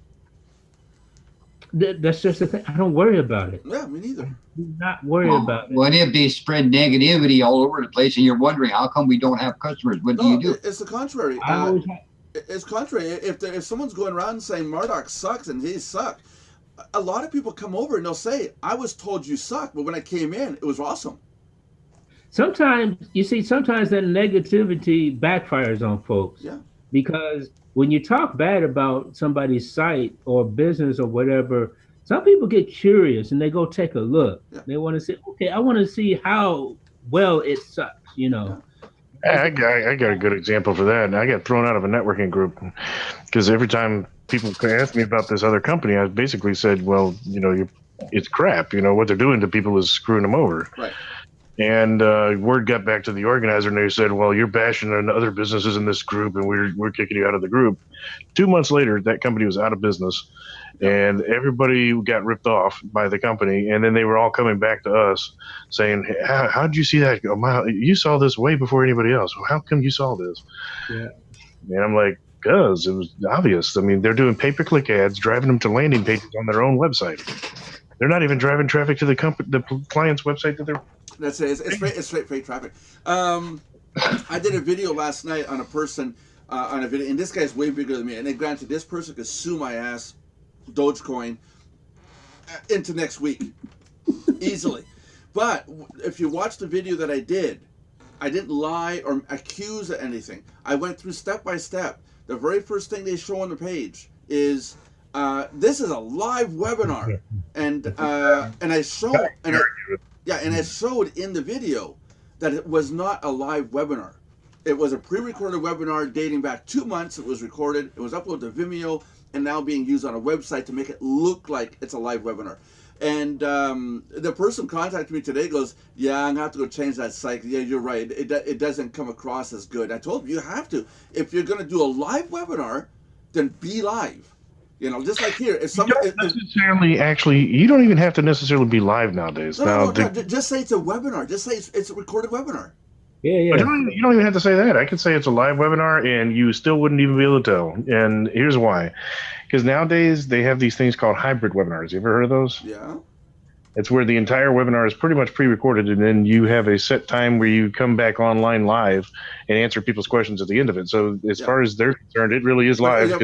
That's just the thing. I don't worry about it. Yeah, me neither. Do not worry about it. What if they spread negativity all over the place and you're wondering how come we don't have customers? What do you do? It's the contrary. It's contrary. If someone's going around saying Mardoc sucks and he sucked, a lot of people come over and they'll say, I was told you suck, but when I came in, it was awesome. Sometimes that negativity backfires on folks. Yeah. Because when you talk bad about somebody's site or business or whatever, some people get curious and they go take a look. Yeah. They want to say, okay, I want to see how well it sucks, you know. I got a good example for that. And I got thrown out of a networking group because every time people ask me about this other company, I basically said, well, you know, it's crap. You know, what they're doing to people is screwing them over. Right. And word got back to the organizer, and they said, well, you're bashing on other businesses in this group, and we're kicking you out of the group. 2 months later, that company was out of business, and everybody got ripped off by the company. And then they were all coming back to us saying, hey, how did you see that? You saw this way before anybody else. Well, how come you saw this? Yeah. And I'm like, because it was obvious. I mean, they're doing pay-per-click ads, driving them to landing pages on their own website. They're not even driving traffic to the client's website that they're. That's it. It's straight fake traffic. I did a video last night on a person on a video, and this guy's way bigger than me. And granted, this person could sue my ass, Dogecoin, into next week, easily. But if you watch the video that I didn't lie or accuse of anything. I went through step by step. The very first thing they show on the page is this is a live webinar, and I show and I showed in the video that it was not a live webinar. It was a pre-recorded webinar dating back 2 months. It was recorded. It was uploaded to Vimeo and now being used on a website to make it look like it's a live webinar. And the person contacted me today goes, yeah, I'm going to have to go change that site. Yeah, you're right. It doesn't come across as good. I told him, you have to. If you're going to do a live webinar, then be live. You know, just like here, if someone you don't even have to necessarily be live nowadays. No, just say it's a webinar. Just say it's a recorded webinar. Yeah. You don't even have to say that. I could say it's a live webinar, and you still wouldn't even be able to tell. And here's why: because nowadays they have these things called hybrid webinars. You ever heard of those? Yeah. It's where the entire webinar is pretty much pre-recorded, and then you have a set time where you come back online live and answer people's questions at the end of it. So as far as they're concerned, it really is live.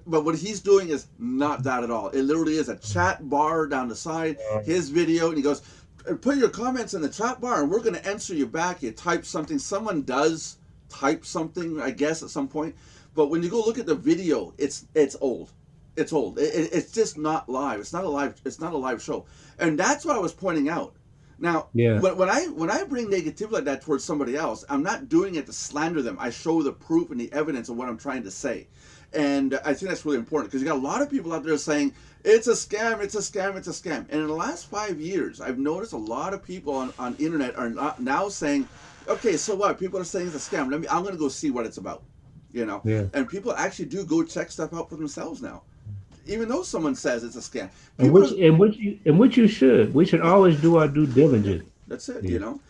But what he's doing is not that at all. It literally is a chat bar down the side, his video, and he goes, put your comments in the chat bar, and we're going to answer you back. You type something. Someone does type something, I guess, at some point. But when you go look at the video, it's old. It's old. It's just not live. It's not a live show, and that's what I was pointing out. Now, when I bring negativity like that towards somebody else, I'm not doing it to slander them. I show the proof and the evidence of what I'm trying to say, and I think that's really important because you got a lot of people out there saying it's a scam, it's a scam, it's a scam. And in the last 5 years, I've noticed a lot of people on internet are now saying, okay, so what? People are saying it's a scam. I'm going to go see what it's about, you know. Yeah. And people actually do go check stuff out for themselves now, even though someone says it's a scam. Which you should. We should always do our due diligence. That's it, you know.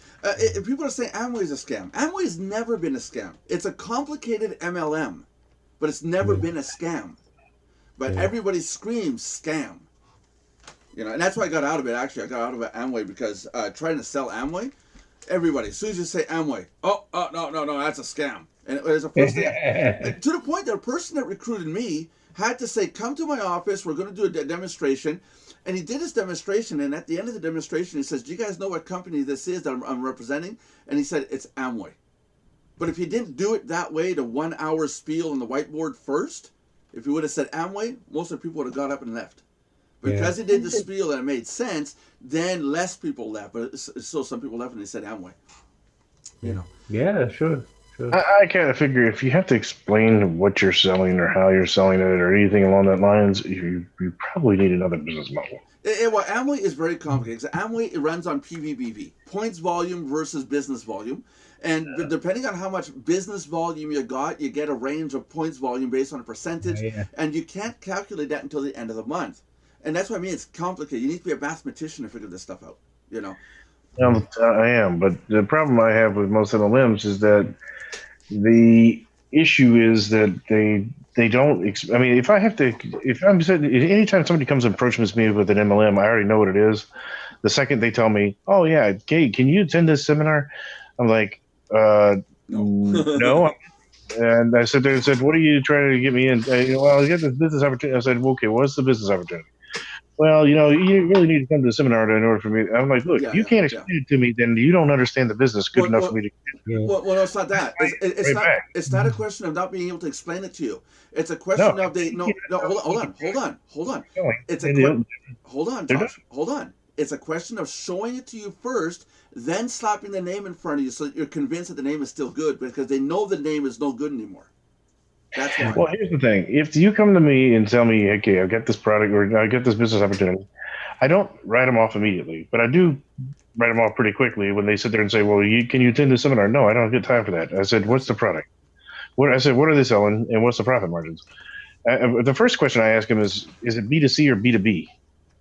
People are saying Amway is a scam. Amway's never been a scam. It's a complicated MLM, but it's never been a scam. But everybody screams scam. You know, and that's why I got out of it, actually. I got out of Amway because trying to sell Amway, everybody, as soon as you say Amway, no, that's a scam. And there's a person to the point that a person that recruited me had to say, come to my office, we're going to do a demonstration. And he did his demonstration, and at the end of the demonstration, he says, do you guys know what company this is that I'm representing? And he said, it's Amway. But if he didn't do it that way, the 1 hour spiel on the whiteboard first, if he would have said Amway, most of the people would have got up and left. Because he did the spiel and it made sense, then less people left. But still some people left and they said Amway. You know. Yeah, sure. Sure. I kind of figure if you have to explain what you're selling or how you're selling it or anything along that lines, you probably need another business model. Well, Amway is very complicated. So Amway, it runs on PVBV, points volume versus business volume. And depending on how much business volume you got, you get a range of points volume based on a percentage. Yeah. And you can't calculate that until the end of the month. And that's what I mean. It's complicated. You need to be a mathematician to figure this stuff out, you know. I am, but the problem I have with most MLMs is that the issue is that they don't. I mean, if I'm saying anytime somebody comes and approaches me with an MLM, I already know what it is. The second they tell me, "Oh yeah, Kate, can you attend this seminar?" I'm like, no. And I said, "What are you trying to get me in?" Well, I get this business opportunity. I said, "Okay, what's the business opportunity?" Well, you really need to come to the seminar in order for me. I'm like, look, you can't explain it to me, then you don't understand the business good enough for me to. Well, no, it's not that. It's not a question of not being able to explain it to you. It's a question of hold on. Hold on. It's a question of showing it to you first, then slapping the name in front of you so that you're convinced that the name is still good because they know the name is no good anymore. That's why. Well, here's the thing. If you come to me and tell me, okay, I've got this product or I got this business opportunity, I don't write them off immediately, but I do write them off pretty quickly when they sit there and say, well, can you attend the seminar? No, I don't get time for that. I said, what's the product? What are they selling and what's the profit margins? The first question I ask them is it B2C or B2B?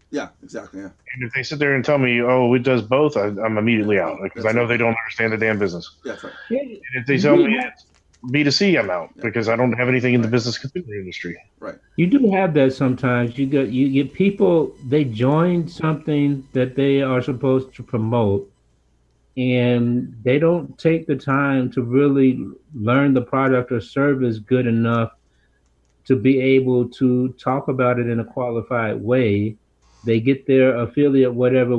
Yeah, exactly. Yeah. And if they sit there and tell me, oh, it does both, I'm immediately out because I know they don't understand the damn business. That's right. And if they tell me it's B2C, I'm out because I don't have anything in the business consumer industry. Right. You do have that sometimes. You get people, they join something that they are supposed to promote, and they don't take the time to really learn the product or service good enough to be able to talk about it in a qualified way. They get their affiliate whatever,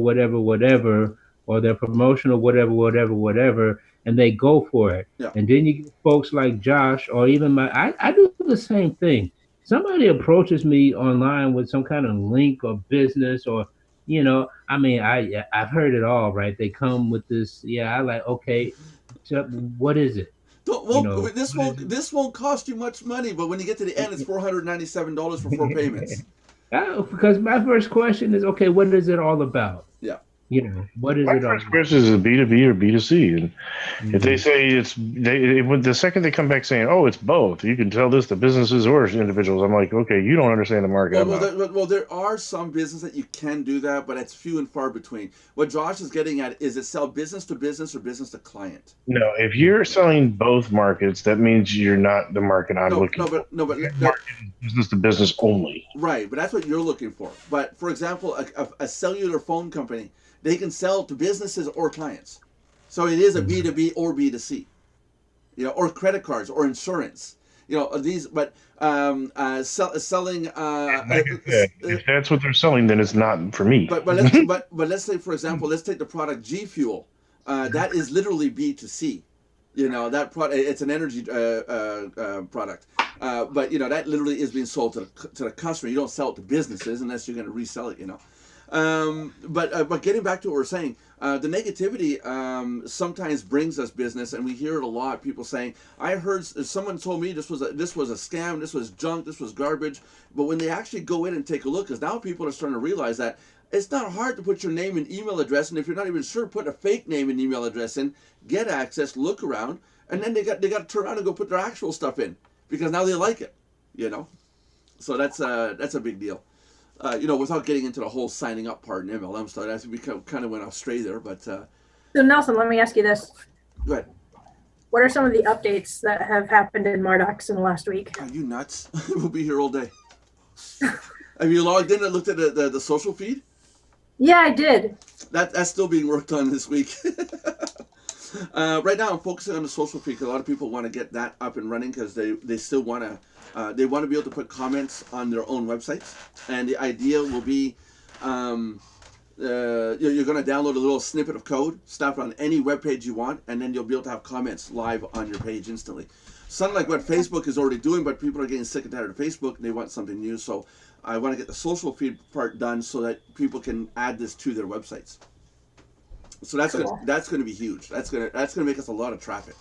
or their promotional whatever, and they go for it. Yeah. And then you get folks like Josh, or even I do the same thing. Somebody approaches me online with some kind of link or business, or I've heard it all, right? They come with this, I like, okay, what is it? This won't cost you much money, but when you get to the end, it's $497 for 4 payments. Because my first question is, okay, what is it all about? Yeah. What is my it all first about? question is it B2B or B2C? And if they say the second they come back saying, oh, it's both, you can tell this to businesses or individuals. I'm like, okay, you don't understand the market. Well, there are some businesses that you can do that, but it's few and far between. What Josh is getting at is it sell business to business or business to client? No, if you're selling both markets, that means you're not the market I'm looking for. Market is business to business only. Right, but that's what you're looking for. But for example, a cellular phone company, they can sell to businesses or clients. So it is a B2B or B2C, or credit cards or insurance. Selling. Like I said, if that's what they're selling, then it's not for me. But let's say, for example, let's take the product G Fuel. That is literally B2C. That product, it's an energy product. But that literally is being sold to the customer. You don't sell it to businesses unless you're going to resell it. But getting back to what we're saying, the negativity sometimes brings us business, and we hear it a lot. People saying, "I heard someone told me this was a scam, this was junk, this was garbage." But when they actually go in and take a look, because now people are starting to realize that it's not hard to put your name and email address, and if you're not even sure, put a fake name and email address in, get access, look around, and then they got to turn around and go put their actual stuff in because now they like it. So that's a big deal. Without getting into the whole signing up part in MLM stuff, I think we kind of went astray there. But so Nelson, let me ask you this: go ahead. What are some of the updates that have happened in Mardox in the last week? Are you nuts? We'll be here all day. Have you logged in and looked at the social feed? Yeah, I did. That's still being worked on this week. Right now, I'm focusing on the social feed because a lot of people want to get that up and running because they still want to. They want to be able to put comments on their own websites, and the idea will be you're going to download a little snippet of code, stuff on any web page you want, and then you'll be able to have comments live on your page instantly. Something like what Facebook is already doing, but people are getting sick and tired of Facebook, and they want something new. So I want to get the social feed part done so that people can add this to their websites. So that's going to be huge. That's going to make us a lot of traffic.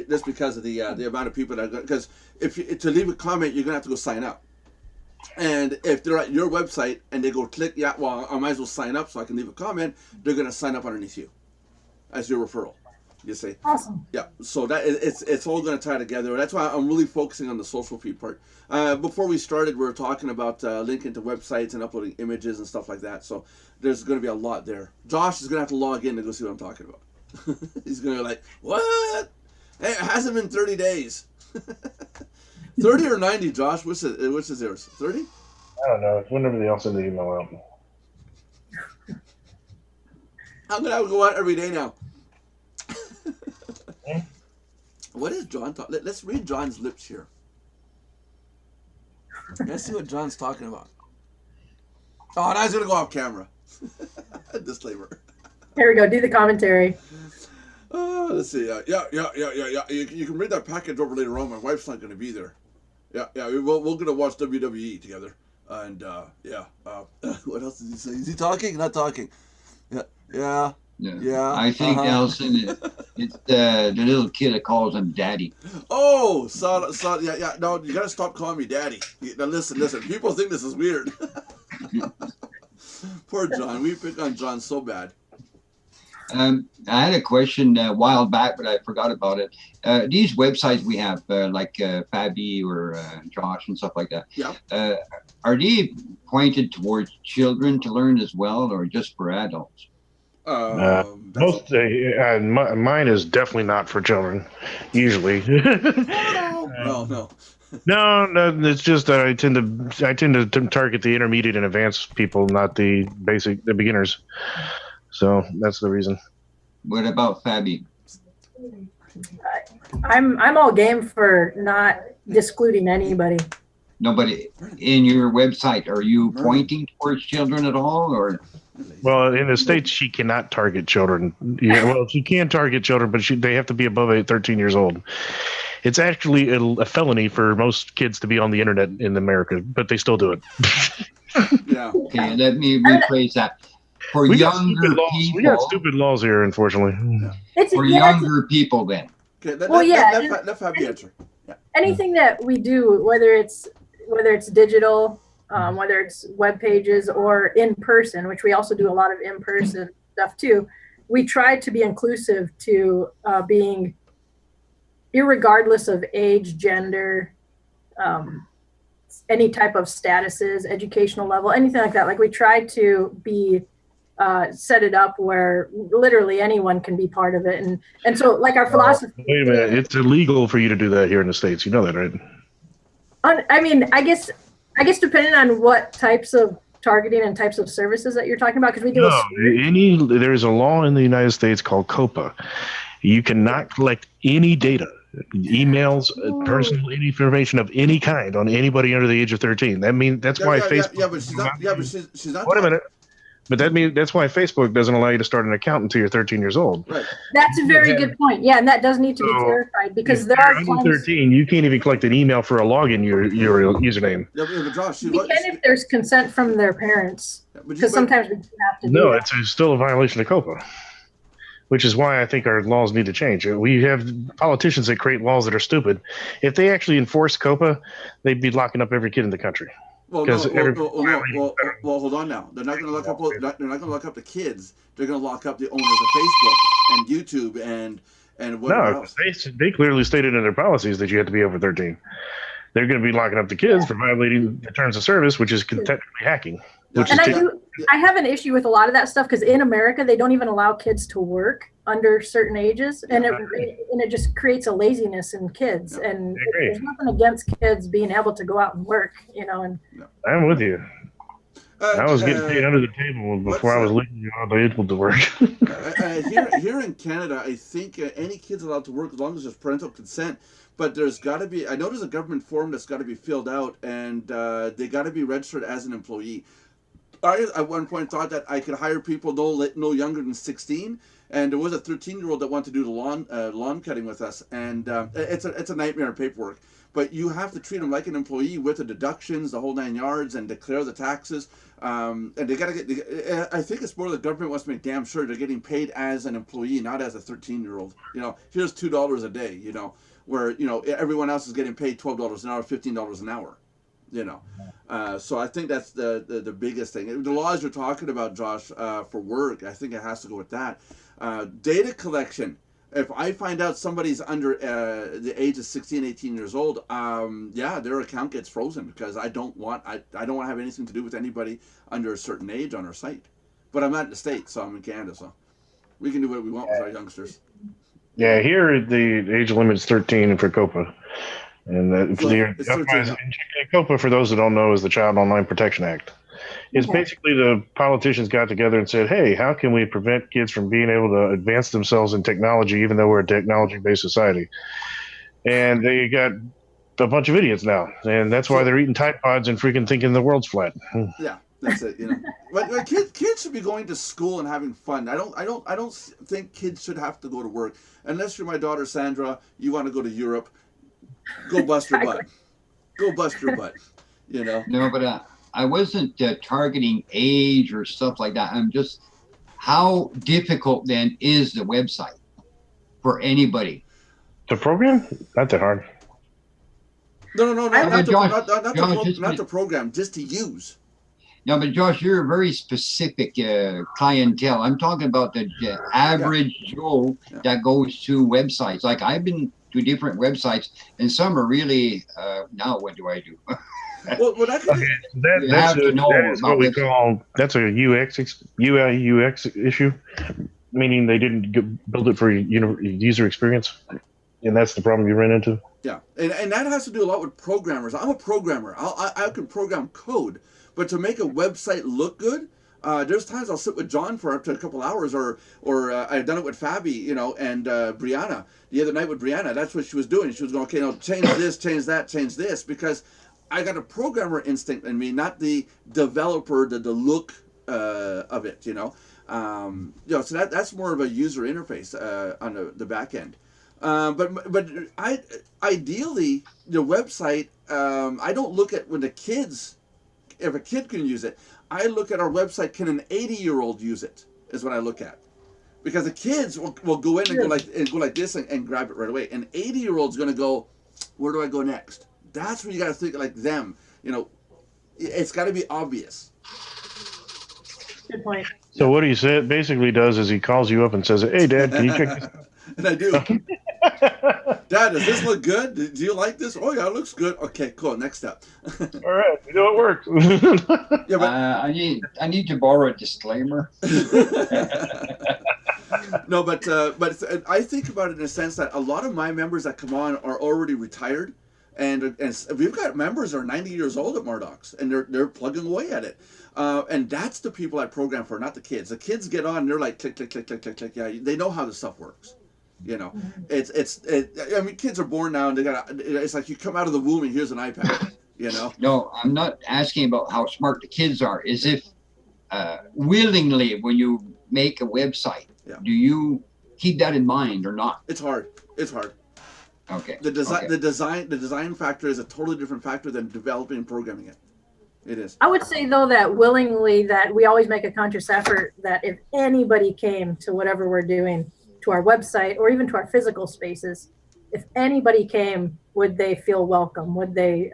just because of the amount of people that are, because if you, to leave a comment, you're gonna have to go sign up. And if they're at your website and they go click, yeah, well, I might as well sign up so I can leave a comment, they're gonna sign up underneath you as your referral. You see? Awesome. Yeah. So that it's all gonna tie together. That's why I'm really focusing on the social feed part. Before we started, we were talking about linking to websites and uploading images and stuff like that. So there's gonna be a lot there. Josh is gonna have to log in to go see what I'm talking about. He's gonna be like, what? Hey, it hasn't been 30 days. 30 or 90, Josh? Which is yours? 30? I don't know. It's whenever they all send the email out. I'm gonna have to go out every day now. What is John talking? Let's read John's lips here. Let's see what John's talking about. Oh, now he's gonna go off camera. Disclaimer. Here we go. Do the commentary. Oh, let's see. Yeah. You can read that package over later on. My wife's not gonna be there. Yeah. We're gonna watch WWE together. And what else did he say? Is he talking? Not talking. Yeah. I think Nelson, it's the little kid that calls him daddy. Oh, son, yeah. No, you gotta stop calling me daddy. Now listen. People think this is weird. Poor John. We pick on John so bad. I had a question a while back, but I forgot about it. These websites we have, like Fabi or Josh and stuff like that. Yeah. Are they pointed towards children to learn as well, or just for adults? Mine is definitely not for children. Usually. No. No, it's just that I tend to target the intermediate and advanced people, not the beginners. So that's the reason. What about Fabi? I'm all game for not excluding anybody. Nobody in your website. Are you pointing towards children at all, or? Well, in the States, she cannot target children. Yeah, well, she can target children, but they have to be above 13 years old. It's actually a felony for most kids to be on the internet in America, but they still do it. Yeah. Okay, let me rephrase that. For younger people, we got stupid laws here, unfortunately. For younger people, then. Okay, let Fabi answer. Yeah. Anything that we do, whether it's digital, whether it's web pages or in person, which we also do a lot of in-person stuff too, we try to be inclusive to being irregardless of age, gender, any type of statuses, educational level, anything like that. Like we try to be set it up where literally anyone can be part of it. And so like our philosophy. Wait a minute. It's illegal for you to do that here in the States. You know that, right? I mean, I guess depending on what types of targeting and types of services that you're talking about, because we do there's a law in the United States called COPA. You cannot collect any data, emails, personal information of any kind on anybody under the age of 13. That's why Facebook. But she's not. Wait a minute. But that's why Facebook doesn't allow you to start an account until you're 13 years old. Right. That's a very good point. Yeah, and that does need to be clarified because there are under 13. You can't even collect an email for a login your username. Yeah, but Josh, we can if there's consent from their parents, because sometimes we have to. No, it's still a violation of COPA, which is why I think our laws need to change. We have politicians that create laws that are stupid. If they actually enforce COPA, they'd be locking up every kid in the country. Well, hold on now. They're not going to lock up. They're not going to lock up the kids. They're going to lock up the owners of Facebook and YouTube and whatever else. They clearly stated in their policies that you have to be over 13. They're going to be locking up the kids for violating the terms of service, which is technically hacking. I have an issue with a lot of that stuff because in America they don't even allow kids to work under certain ages, and it just creates a laziness in kids. Yeah, and there's nothing against kids being able to go out and work, And I'm with you. I was getting paid under the table before I was legally able to work. Here in Canada, I think any kid's allowed to work as long as there's parental consent. But there's got to be. I know there's a government form that's got to be filled out, and they got to be registered as an employee. I at one point thought that I could hire people no younger than 16, and there was a 13-year-old that wanted to do the lawn cutting with us, and it's a nightmare of paperwork. But you have to treat them like an employee with the deductions, the whole 9 yards, and declare the taxes. And they got to get. I think it's more the government wants to make damn sure they're getting paid as an employee, not as a 13-year-old. You know, here's $2 a day. You know, where everyone else is getting paid $12 an hour, $15 an hour. You know, so I think that's the biggest thing. The laws you're talking about, Josh, for work, I think it has to go with that. Data collection. If I find out somebody's under the age of 16, 18 years old, yeah, their account gets frozen because I don't want to have anything to do with anybody under a certain age on our site. But I'm not in the States, so I'm in Canada, so we can do what we want with our youngsters. Yeah, here the age limit is 13 for COPA. And COPA, for those that don't know, is the Child Online Protection Act. It's basically the politicians got together and said, hey, how can we prevent kids from being able to advance themselves in technology, even though we're a technology-based society? And they got a bunch of idiots now, and that's why they're eating Tide Pods and freaking thinking the world's flat. Yeah, that's it. You know, but kids should be going to school and having fun. I don't think kids should have to go to work unless you're my daughter Sandra. You want to go to Europe? Go bust your butt. Go bust your butt. You know. No, but I wasn't targeting age or stuff like that. I'm just, how difficult then is the website for anybody? The program? Not that hard. No, not the program, just to use. No, but Josh, you're a very specific clientele. I'm talking about the average Joe that goes to websites. Like I've been to different websites, and some are really, now what do I do? That's what we call, that's a UI UX issue, meaning they didn't build it for user experience, and that's the problem you run into. Yeah, and that has to do a lot with programmers. I'm a programmer. I can program code, but to make a website look good, there's times I'll sit with John for up to a couple hours, or I've done it with Fabi, and Brianna. The other night with Brianna, that's what she was doing. She was going, okay, now change this, change that, change this, because I got a programmer instinct in me, not the developer, the look of it, So that's more of a user interface on the back end. But ideally, the website, I don't look at when if a kid can use it. I look at our website, can an 80-year-old use it, is what I look at. Because the kids will go in and go like this and grab it right away. An 80-year-old's going to go, where do I go next? That's where you got to think like them. It's got to be obvious. Good point. So what he basically does is he calls you up and says, hey, Dad, can you check this out? And I do. Dad, does this look good? Do you like this? Oh, yeah, it looks good. Okay, cool. Next step. All right, we know it works. Yeah, but I need to borrow a disclaimer. No, but I think about it in a sense that a lot of my members that come on are already retired. And we've got members that are 90 years old at Mardox, and they're plugging away at it. And that's the people I program for, not the kids. The kids get on, and they're like, click, click, click, click, click, click. Yeah, they know how this stuff works. I mean, kids are born now, and it's like you come out of the womb, and here's an iPad. No, I'm not asking about how smart the kids are. Is if willingly, when you make a website, do you keep that in mind or not? It's hard. Okay. The design factor is a totally different factor than developing and programming it. It is. I would say though that willingly, that we always make a conscious effort that if anybody came to whatever we're doing, to our website or even to our physical spaces, if anybody came, would they feel welcome? Would they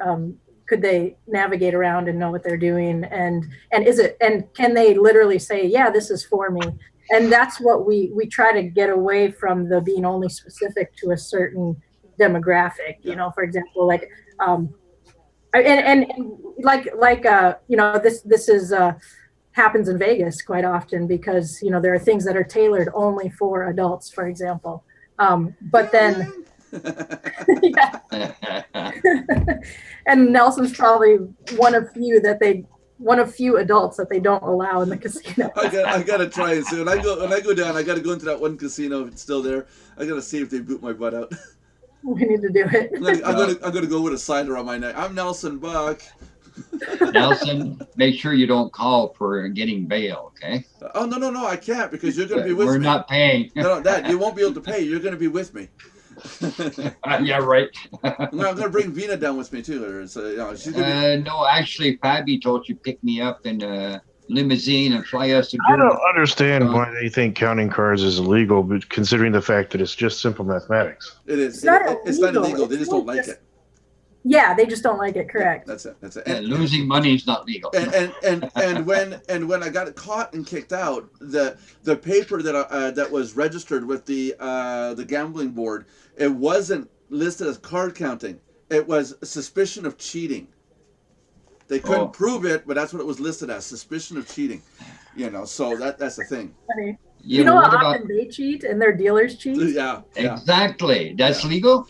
could they navigate around and know what they're doing? And can they literally say, yeah, this is for me? And that's what we try to get away from, the being only specific to a certain demographic. For example, like this is happens in Vegas quite often, because there are things that are tailored only for adults, for example. But then and Nelson's probably one of few adults that they don't allow in the casino. I gotta try it soon. When I go down, I gotta go into that one casino if it's still there. I gotta see if they boot my butt out. We need to do it. I'm gonna go with a sign around my neck. I'm Nelson Buck. Nelson, make sure you don't call for getting bail, okay? Oh no, I can't because you're going to be with We're me. not paying. No, Dad, you won't be able to pay. You're going to be with me. Yeah, right. I'm going to bring Vina down with me too. Or so, she's gonna be... No, actually, Fabi told you pick me up in a limousine and fly us to I Germany. don't understand why they think counting cards is illegal, but considering the fact that it's just simple mathematics. It is. It's not It's not illegal. illegal. They just don't like it. Yeah, they just don't like it. Correct. That's it. That's it. And losing money is not legal. And when I got caught and kicked out, the paper that was registered with the gambling board, it wasn't listed as card counting. It was suspicion of cheating. They couldn't prove it, but that's what it was listed as, suspicion of cheating. So that's the thing. Funny. Yeah, You know what how about often they cheat and their dealers cheat? Yeah. exactly? That's legal.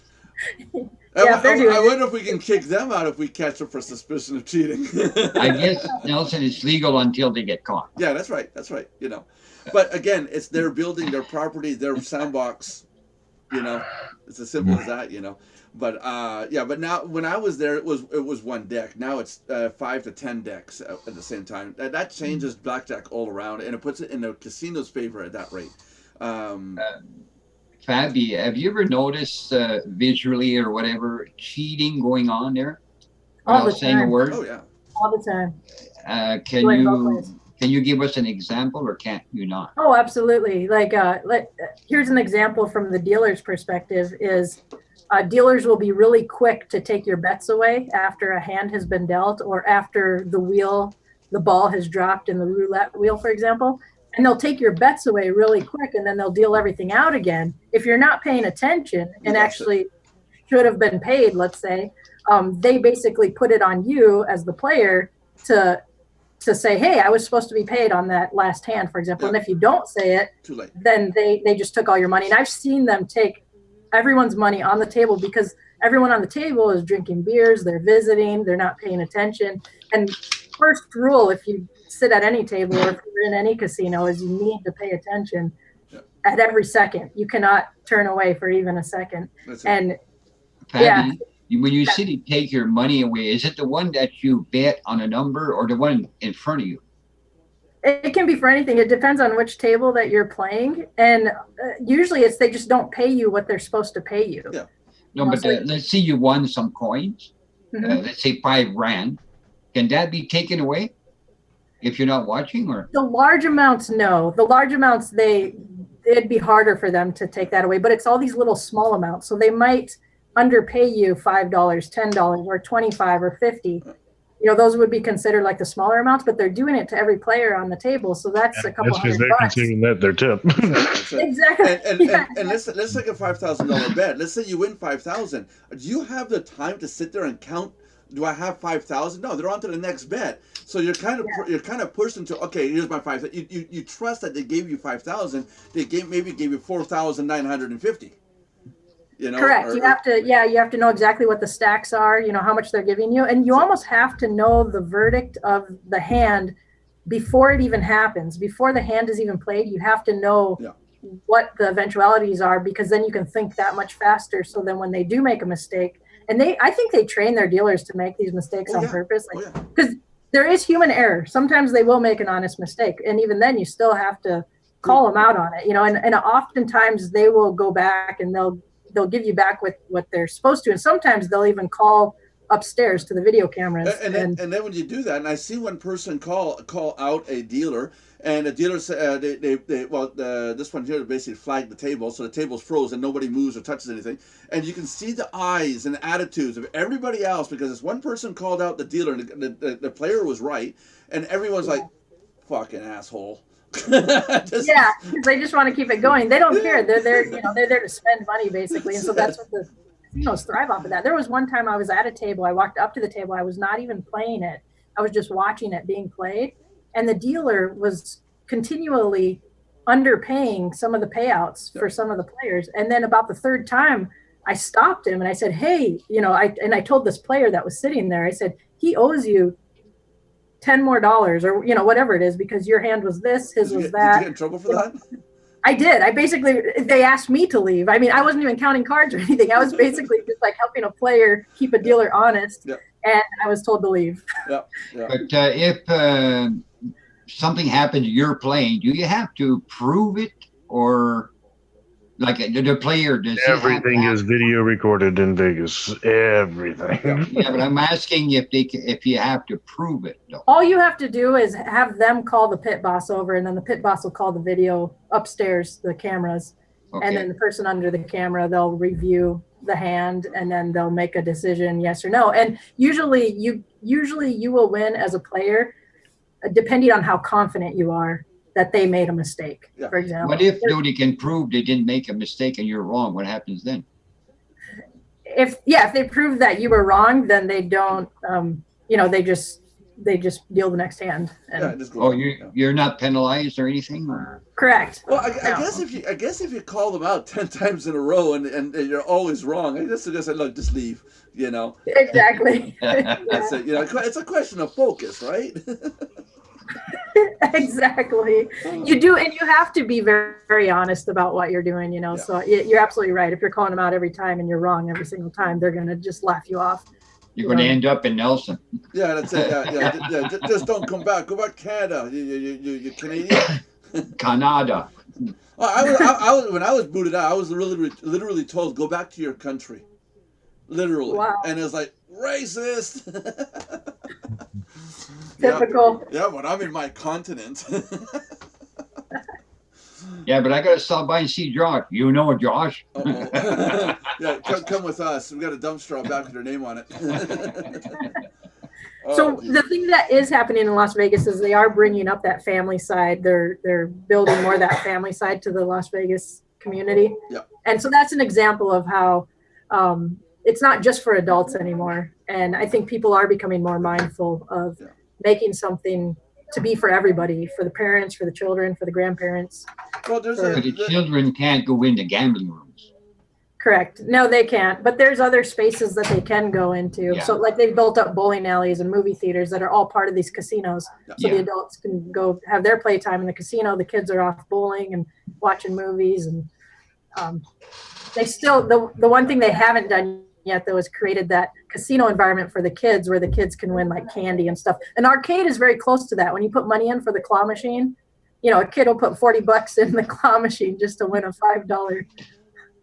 Yeah, they're doing I it. wonder if we can kick them out if we catch them for suspicion of cheating. I guess Nelson, it's legal until they get caught. Yeah, that's right. That's right. But again, it's they're building their property, their sandbox. It's as simple as that. But but now when I was there, it was one deck. Now it's 5 to 10 decks at the same time. That changes blackjack all around, and it puts it in the casino's favor at that rate. Fabi, have you ever noticed visually or whatever cheating going on there? All Without the saying a time. word. Oh yeah. All the time. Can you give us an example, or can't you not? Oh, absolutely. Here's an example from the dealer's perspective is dealers will be really quick to take your bets away after a hand has been dealt or after the ball has dropped in the roulette wheel, for example. And they'll take your bets away really quick, and then they'll deal everything out again. If you're not paying attention and actually should have been paid, let's say, they basically put it on you as the player to say, hey, I was supposed to be paid on that last hand, for example. Yeah. And if you don't say it, Too late. then they just took all your money. And I've seen them take everyone's money on the table because everyone on the table is drinking beers, they're visiting, they're not paying attention. And first rule, if you sit at any table or if you're in any casino, is you need to pay attention at every second. You cannot turn away for even a second. That's it. And Fabi, when you see they take your money away, is it the one that you bet on a number or the one in front of you? it can be for anything. It depends on which table that you're playing. And usually it's they just don't pay you what they're supposed to pay you. Yeah. No, but let's say you won some coins. Mhm. Let's say 5 rand. Can that be taken away if you're not watching, or? The large amounts, no. The large amounts, it'd be harder for them to take that away. But it's all these little small amounts. So they might underpay you $5, $10, or 25 or 50. You know, those would be considered like the smaller amounts, but they're doing it to every player on the table. So that's a couple That's because $100 they're bucks. considering that their tip. That's it. Exactly. And let's take a $5,000 bet. Let's say you win 5,000. Do you have the time to sit there and count? Do I have 5,000? No, they're on to the next bet. So you're kind of pushed into, okay, here's my 5,000. You trust that they gave you 5,000. They maybe gave you 4,950. You know, Correct. You have to know exactly what the stacks are, you know, how much they're giving you. And you almost have to know the verdict of the hand before it even happens. Before the hand is even played, you have to know what the eventualities are, because then you can think that much faster. So then when they do make a mistake, and I think they train their dealers to make these mistakes on purpose, because there is human error. Sometimes they will make an honest mistake. And even then you still have to call them out on it, you know, and oftentimes they will go back and they'll give you back with what they're supposed to. And sometimes they'll even call upstairs to the video cameras. And then when you do that, and I see one person call out a dealer, and the dealer said, this one here basically flagged the table, so the table's frozen, nobody moves or touches anything. And you can see the eyes and attitudes of everybody else, because this one person called out the dealer, and the player was right, and everyone's like, fucking asshole. Because they just want to keep it going. They don't care. They're there, they're there to spend money basically. And so that's what the casinos thrive off of that. There was one time I was at a table, I walked up to the table, I was not even playing it. I was just watching it being played. And the dealer was continually underpaying some of the payouts for some of the players. And then about the third time I stopped him and I said, hey, I told this player that was sitting there, I said, he owes you $10 more, or whatever it is, because your hand was this, his was that. Did you get in trouble for that? I did. They asked me to leave. I mean, I wasn't even counting cards or anything. I was basically just like helping a player keep a dealer honest. and I was told to leave. Yeah. Yeah. But if something happens, you're playing. Do you have to prove it, or like the player does? he have to Everything have- is video recorded in Vegas. Everything. Yeah, but I'm asking if you have to prove it, though. All you have to do is have them call the pit boss over, and then the pit boss will call the video upstairs, the cameras, and Okay. then the person under the camera, they'll review the hand, and then they'll make a decision, yes or no. And usually you will win as a player, depending on how confident you are that they made a mistake. Yeah. For example, What if nobody can prove they didn't make a mistake and you're wrong? What happens then? if they prove that you were wrong, then they don't. They just deal the next hand. And Yeah, just go Oh, on. Yeah. you're not penalized or anything? Or? correct. Well, I No. guess if you call them out 10 times in a row and you're always wrong, I guess I say, look, just leave. You know, Exactly. that's it. You know, it's a question of focus, right? Exactly. You do, and you have to be very, very honest about what you're doing, Yeah. so you're absolutely right. If you're calling them out every time and you're wrong every single time, they're going to just laugh you off. You're going to end up in Nelson. Yeah, that's it. Yeah. Just don't come back. Go back to Canada. You Canadian. Canada. I was when I was booted out. I was literally told, go back to your country. Literally. Wow. And it was like, racist. Yeah. Typical. Yeah, but I'm in my continent. Yeah, but I got to stop by and see Josh. You know Josh? Uh-oh. Yeah, come with us. We got a dumpster out back with her name on it. So Oh, the thing that is happening in Las Vegas is they are bringing up that family side. They're building more of that family side to the Las Vegas community. Yeah. And so that's an example of how it's not just for adults anymore. And I think people are becoming more mindful of Yeah. making something to be for everybody, for the parents, for the children, for the grandparents. well, there's But the children can't go into gambling rooms. Correct. No, they can't. But there's other spaces that they can go into. Yeah. So like they've built up bowling alleys and movie theaters that are all part of these casinos. So Yeah. the adults can go have their playtime in the casino. The kids are off bowling and watching movies. And they still, the one thing they haven't done yet though is created that casino environment for the kids where the kids can win like candy and stuff. An arcade is very close to that. When you put money in for the claw machine, a kid will put $40 in the claw machine just to win a $5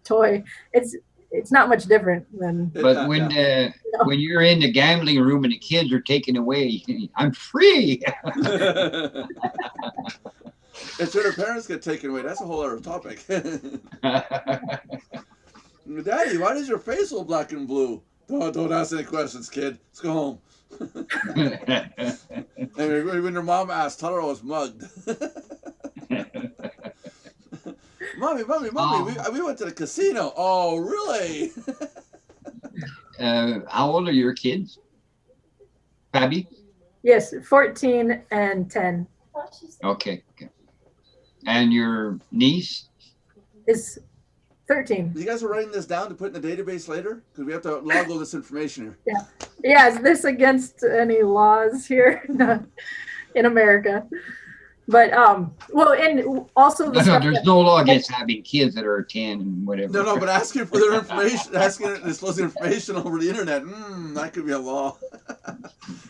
toy. It's not much different than But when you're in the gambling room and the kids are taken away, I'm free. it's when her parents get taken away. That's a whole other topic. Daddy, why does your face look black and blue? Don't ask any questions, kid. Let's go home. And when your mom asked, tell her I was mugged. Mommy, we went to the casino. Oh, really? How old are your kids? Fabi? yes, 14 and 10 Okay. And your niece? is 13. You guys are writing this down to put in the database later? Because we have to log all this information here. Yeah, is this against any laws here in America? But well, and also the No, stuff there's that- no law against having kids that are 10 and whatever. No, but asking for their information, disclosing information over the internet, that could be a law.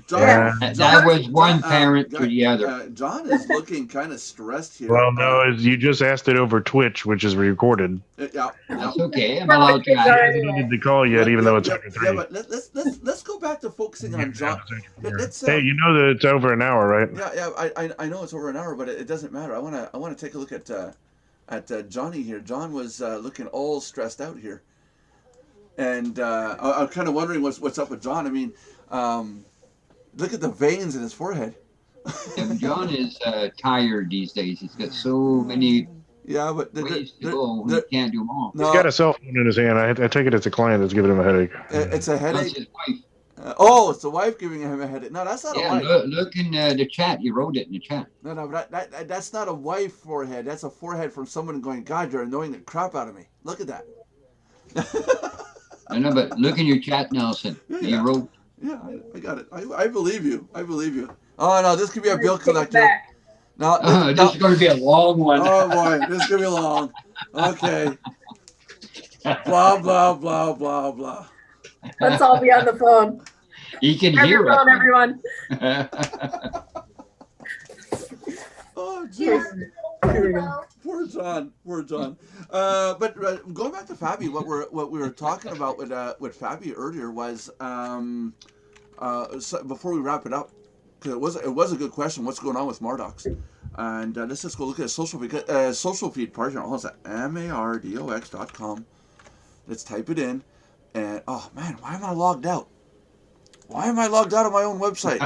John, Yeah. That was one John, parent to the other. John is looking kind of stressed here. Well, no, you just asked it over Twitch, which is recorded. Yeah. That's okay. I'm Well, allowed to kids ask. are I anyway. needed to call yet, even though it's yeah, after 3. Yeah, but let's go back to focusing on John. Let's, Hey, you know that it's over an hour, right? Yeah, I know it's over an hour, but it doesn't matter. I want to take a look at Johnny here. John was looking all stressed out here, and I'm kind of wondering what's up with John. I mean, look at the veins in his forehead. And John is tired these days. He's got so many Yeah, but ways to go. He can't do them all. He's got a cell phone in his hand. I take it it's a client that's giving him a headache. It's a That's headache. his wife. It's the wife giving him a headache. No, that's not a Yeah, wife. look in the chat. He wrote it in the chat. No, but that's not a wife forehead. That's a forehead from someone going, God, you're annoying the crap out of me. Look at that. I know, but look in your chat, Nelson. He Yeah. wrote. Yeah, I got it. I believe you. I believe you. Oh, no, this could be a bill Take it collector. back. No, This is going to be a long one. Oh, boy, this is going to be long. Okay. Blah, blah, blah, blah, blah. Let's all be on the phone. He can Grab your hear phone, everyone. us. Oh, Yeah. jeez. Here we go. Poor John. Poor John. But going back to Fabi, what we were talking about with Fabi earlier was so before we wrap it up, because it was a good question. What's going on with Mardox? And let's just go look at social feed partner. Hold on, mardox.com. Let's type it in, and oh man, why am I logged out? Why am I logged out of my own website?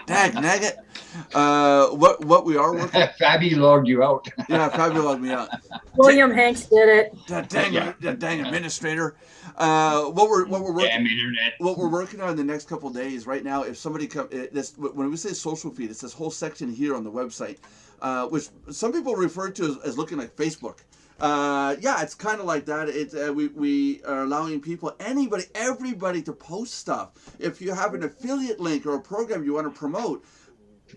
Dag naggit. What we are working. Fabi logged you out. Yeah, Fabi logged me out. William Hanks did it. That dang administrator. What we're working. Damn internet. What we're working on in the next couple of days, right now, if somebody when we say social feed, it's this whole section here on the website, which some people refer to as looking like Facebook. Yeah, it's kind of like that. We are allowing people, everybody to post stuff. If you have an affiliate link or a program you want to promote,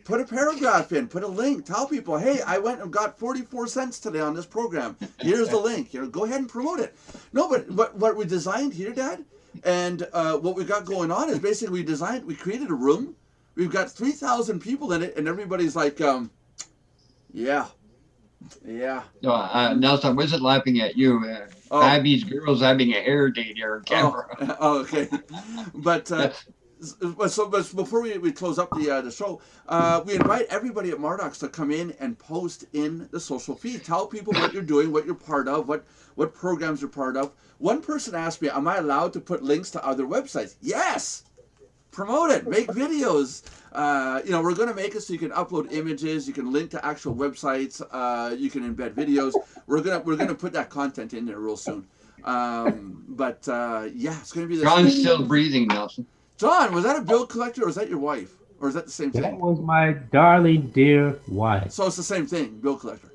put a paragraph in, put a link, tell people, hey, I went and got 44 cents today on this program. Here's the link. Go ahead and promote it. No, but what we designed here, Dad, and what we got going on is basically we created a room. We've got 3,000 people in it, and everybody's like, yeah. No, Nelson, I wasn't laughing at you. Fabi's girl's having a hair day there on camera. Oh, okay. But before we close up the show, we invite everybody at Mardox to come in and post in the social feed. Tell people what you're doing, what you're part of, what programs you're part of. One person asked me, am I allowed to put links to other websites? Yes! Promote it. Make videos. We're going to make it so you can upload images. You can link to actual websites. You can embed videos. We're gonna put that content in there real soon. Yeah, it's going to be this. John's still breathing, Nelson. John, was that a bill collector or was that your wife? Or is that the same That thing? was my darling, dear wife. So it's the same thing, bill collector.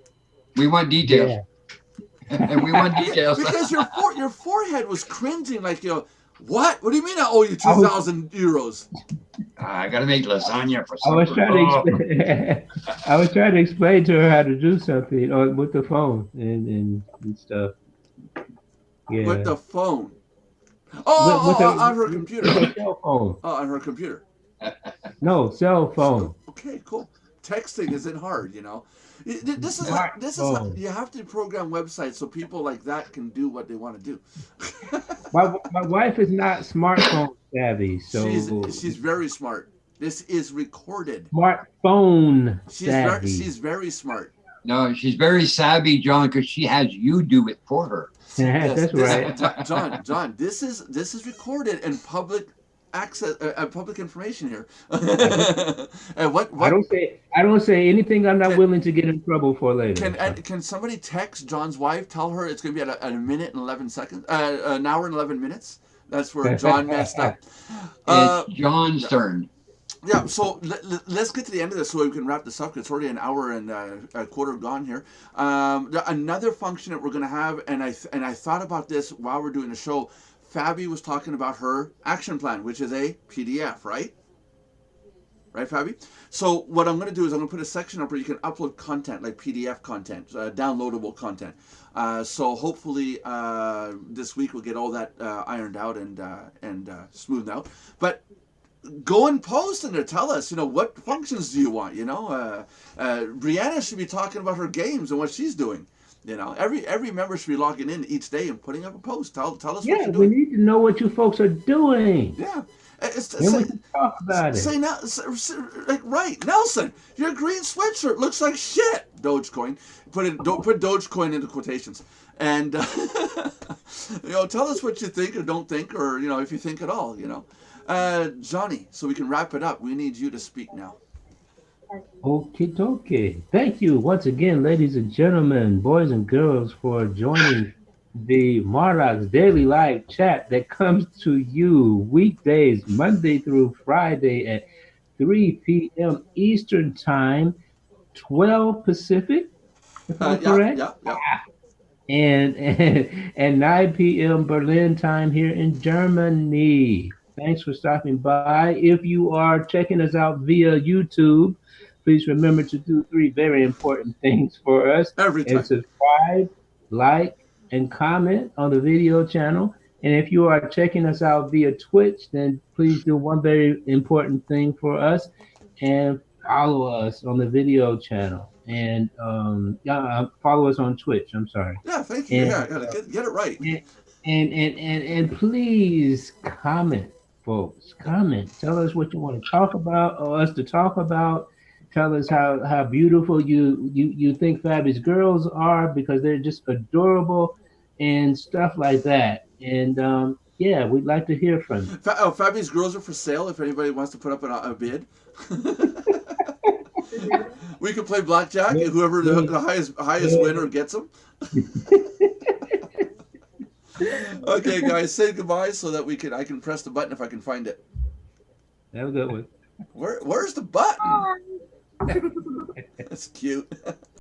We want details. And we want details. Because your forehead was cringing like, what? What do you mean I owe you 2,000 euros? I gotta make lasagna for I was supper. trying to explain to her how to do something with the phone and stuff. Yeah. With the phone. With On her computer. With a cell phone. Oh, on her computer. No, cell phone. Okay, cool. Texting isn't hard, This is Smartphone. you have to program websites so people like that can do what they want to do. My wife is not smartphone savvy, so she's very smart. This is recorded. Smartphone savvy. She's very smart. No, she's very savvy, John, because she has you do it for her. That's right. John, this is recorded and public access, public information here. And what? I don't say anything I'm not willing to get in trouble for later. Can somebody text John's wife? Tell her it's going to be at a minute and 11 seconds, an hour and 11 minutes. That's where John messed up. It's John's turn. Yeah, so let's get to the end of this so we can wrap this up. It's already an hour and a quarter gone here. Another function that we're going to have, and I thought about this while we're doing the show. Fabi was talking about her action plan, which is a PDF, right? Right, Fabi? So what I'm going to do is I'm going to put a section up where you can upload content, like PDF content, downloadable content. So hopefully this week we'll get all that ironed out and smoothed out. But go and post and tell us, what functions do you want? Brianna should be talking about her games and what she's doing. Every member should be logging in each day and putting up a post. Tell us what you're doing. We need to know what you folks are doing. Yeah. Then we can talk about it. Right, Nelson, your green sweatshirt looks like shit. Dogecoin. Put Dogecoin into quotations. And tell us what you think or don't think, or if you think at all. Johnny, so we can wrap it up. We need you to speak now. Okie dokie. Thank you once again, ladies and gentlemen, boys and girls, for joining the Mardox Daily Live Chat that comes to you weekdays, Monday through Friday at 3 p.m. Eastern Time, 12 Pacific, if I'm correct? Yeah. And 9 p.m. Berlin time here in Germany. Thanks for stopping by. If you are checking us out via YouTube, please remember to do 3 very important things for us. Every time. And subscribe, like, and comment on the video channel. And if you are checking us out via Twitch, then please do one very important thing for us and follow us on the video channel. And follow us on Twitch. I'm sorry. Yeah, thank you. And, Yeah, gotta get it right. and please comment, folks. Comment. Tell us what you want to talk about or us to talk about. Tell us how beautiful you think Fabby's girls are, because they're just adorable and stuff like that. And yeah, we'd like to hear from you. Fabby's girls are for sale if anybody wants to put up a bid. We can play blackjack, and whoever the highest winner gets them. Okay, guys, say goodbye so that I can press the button if I can find it. Have a good one. Where's the button? That's cute.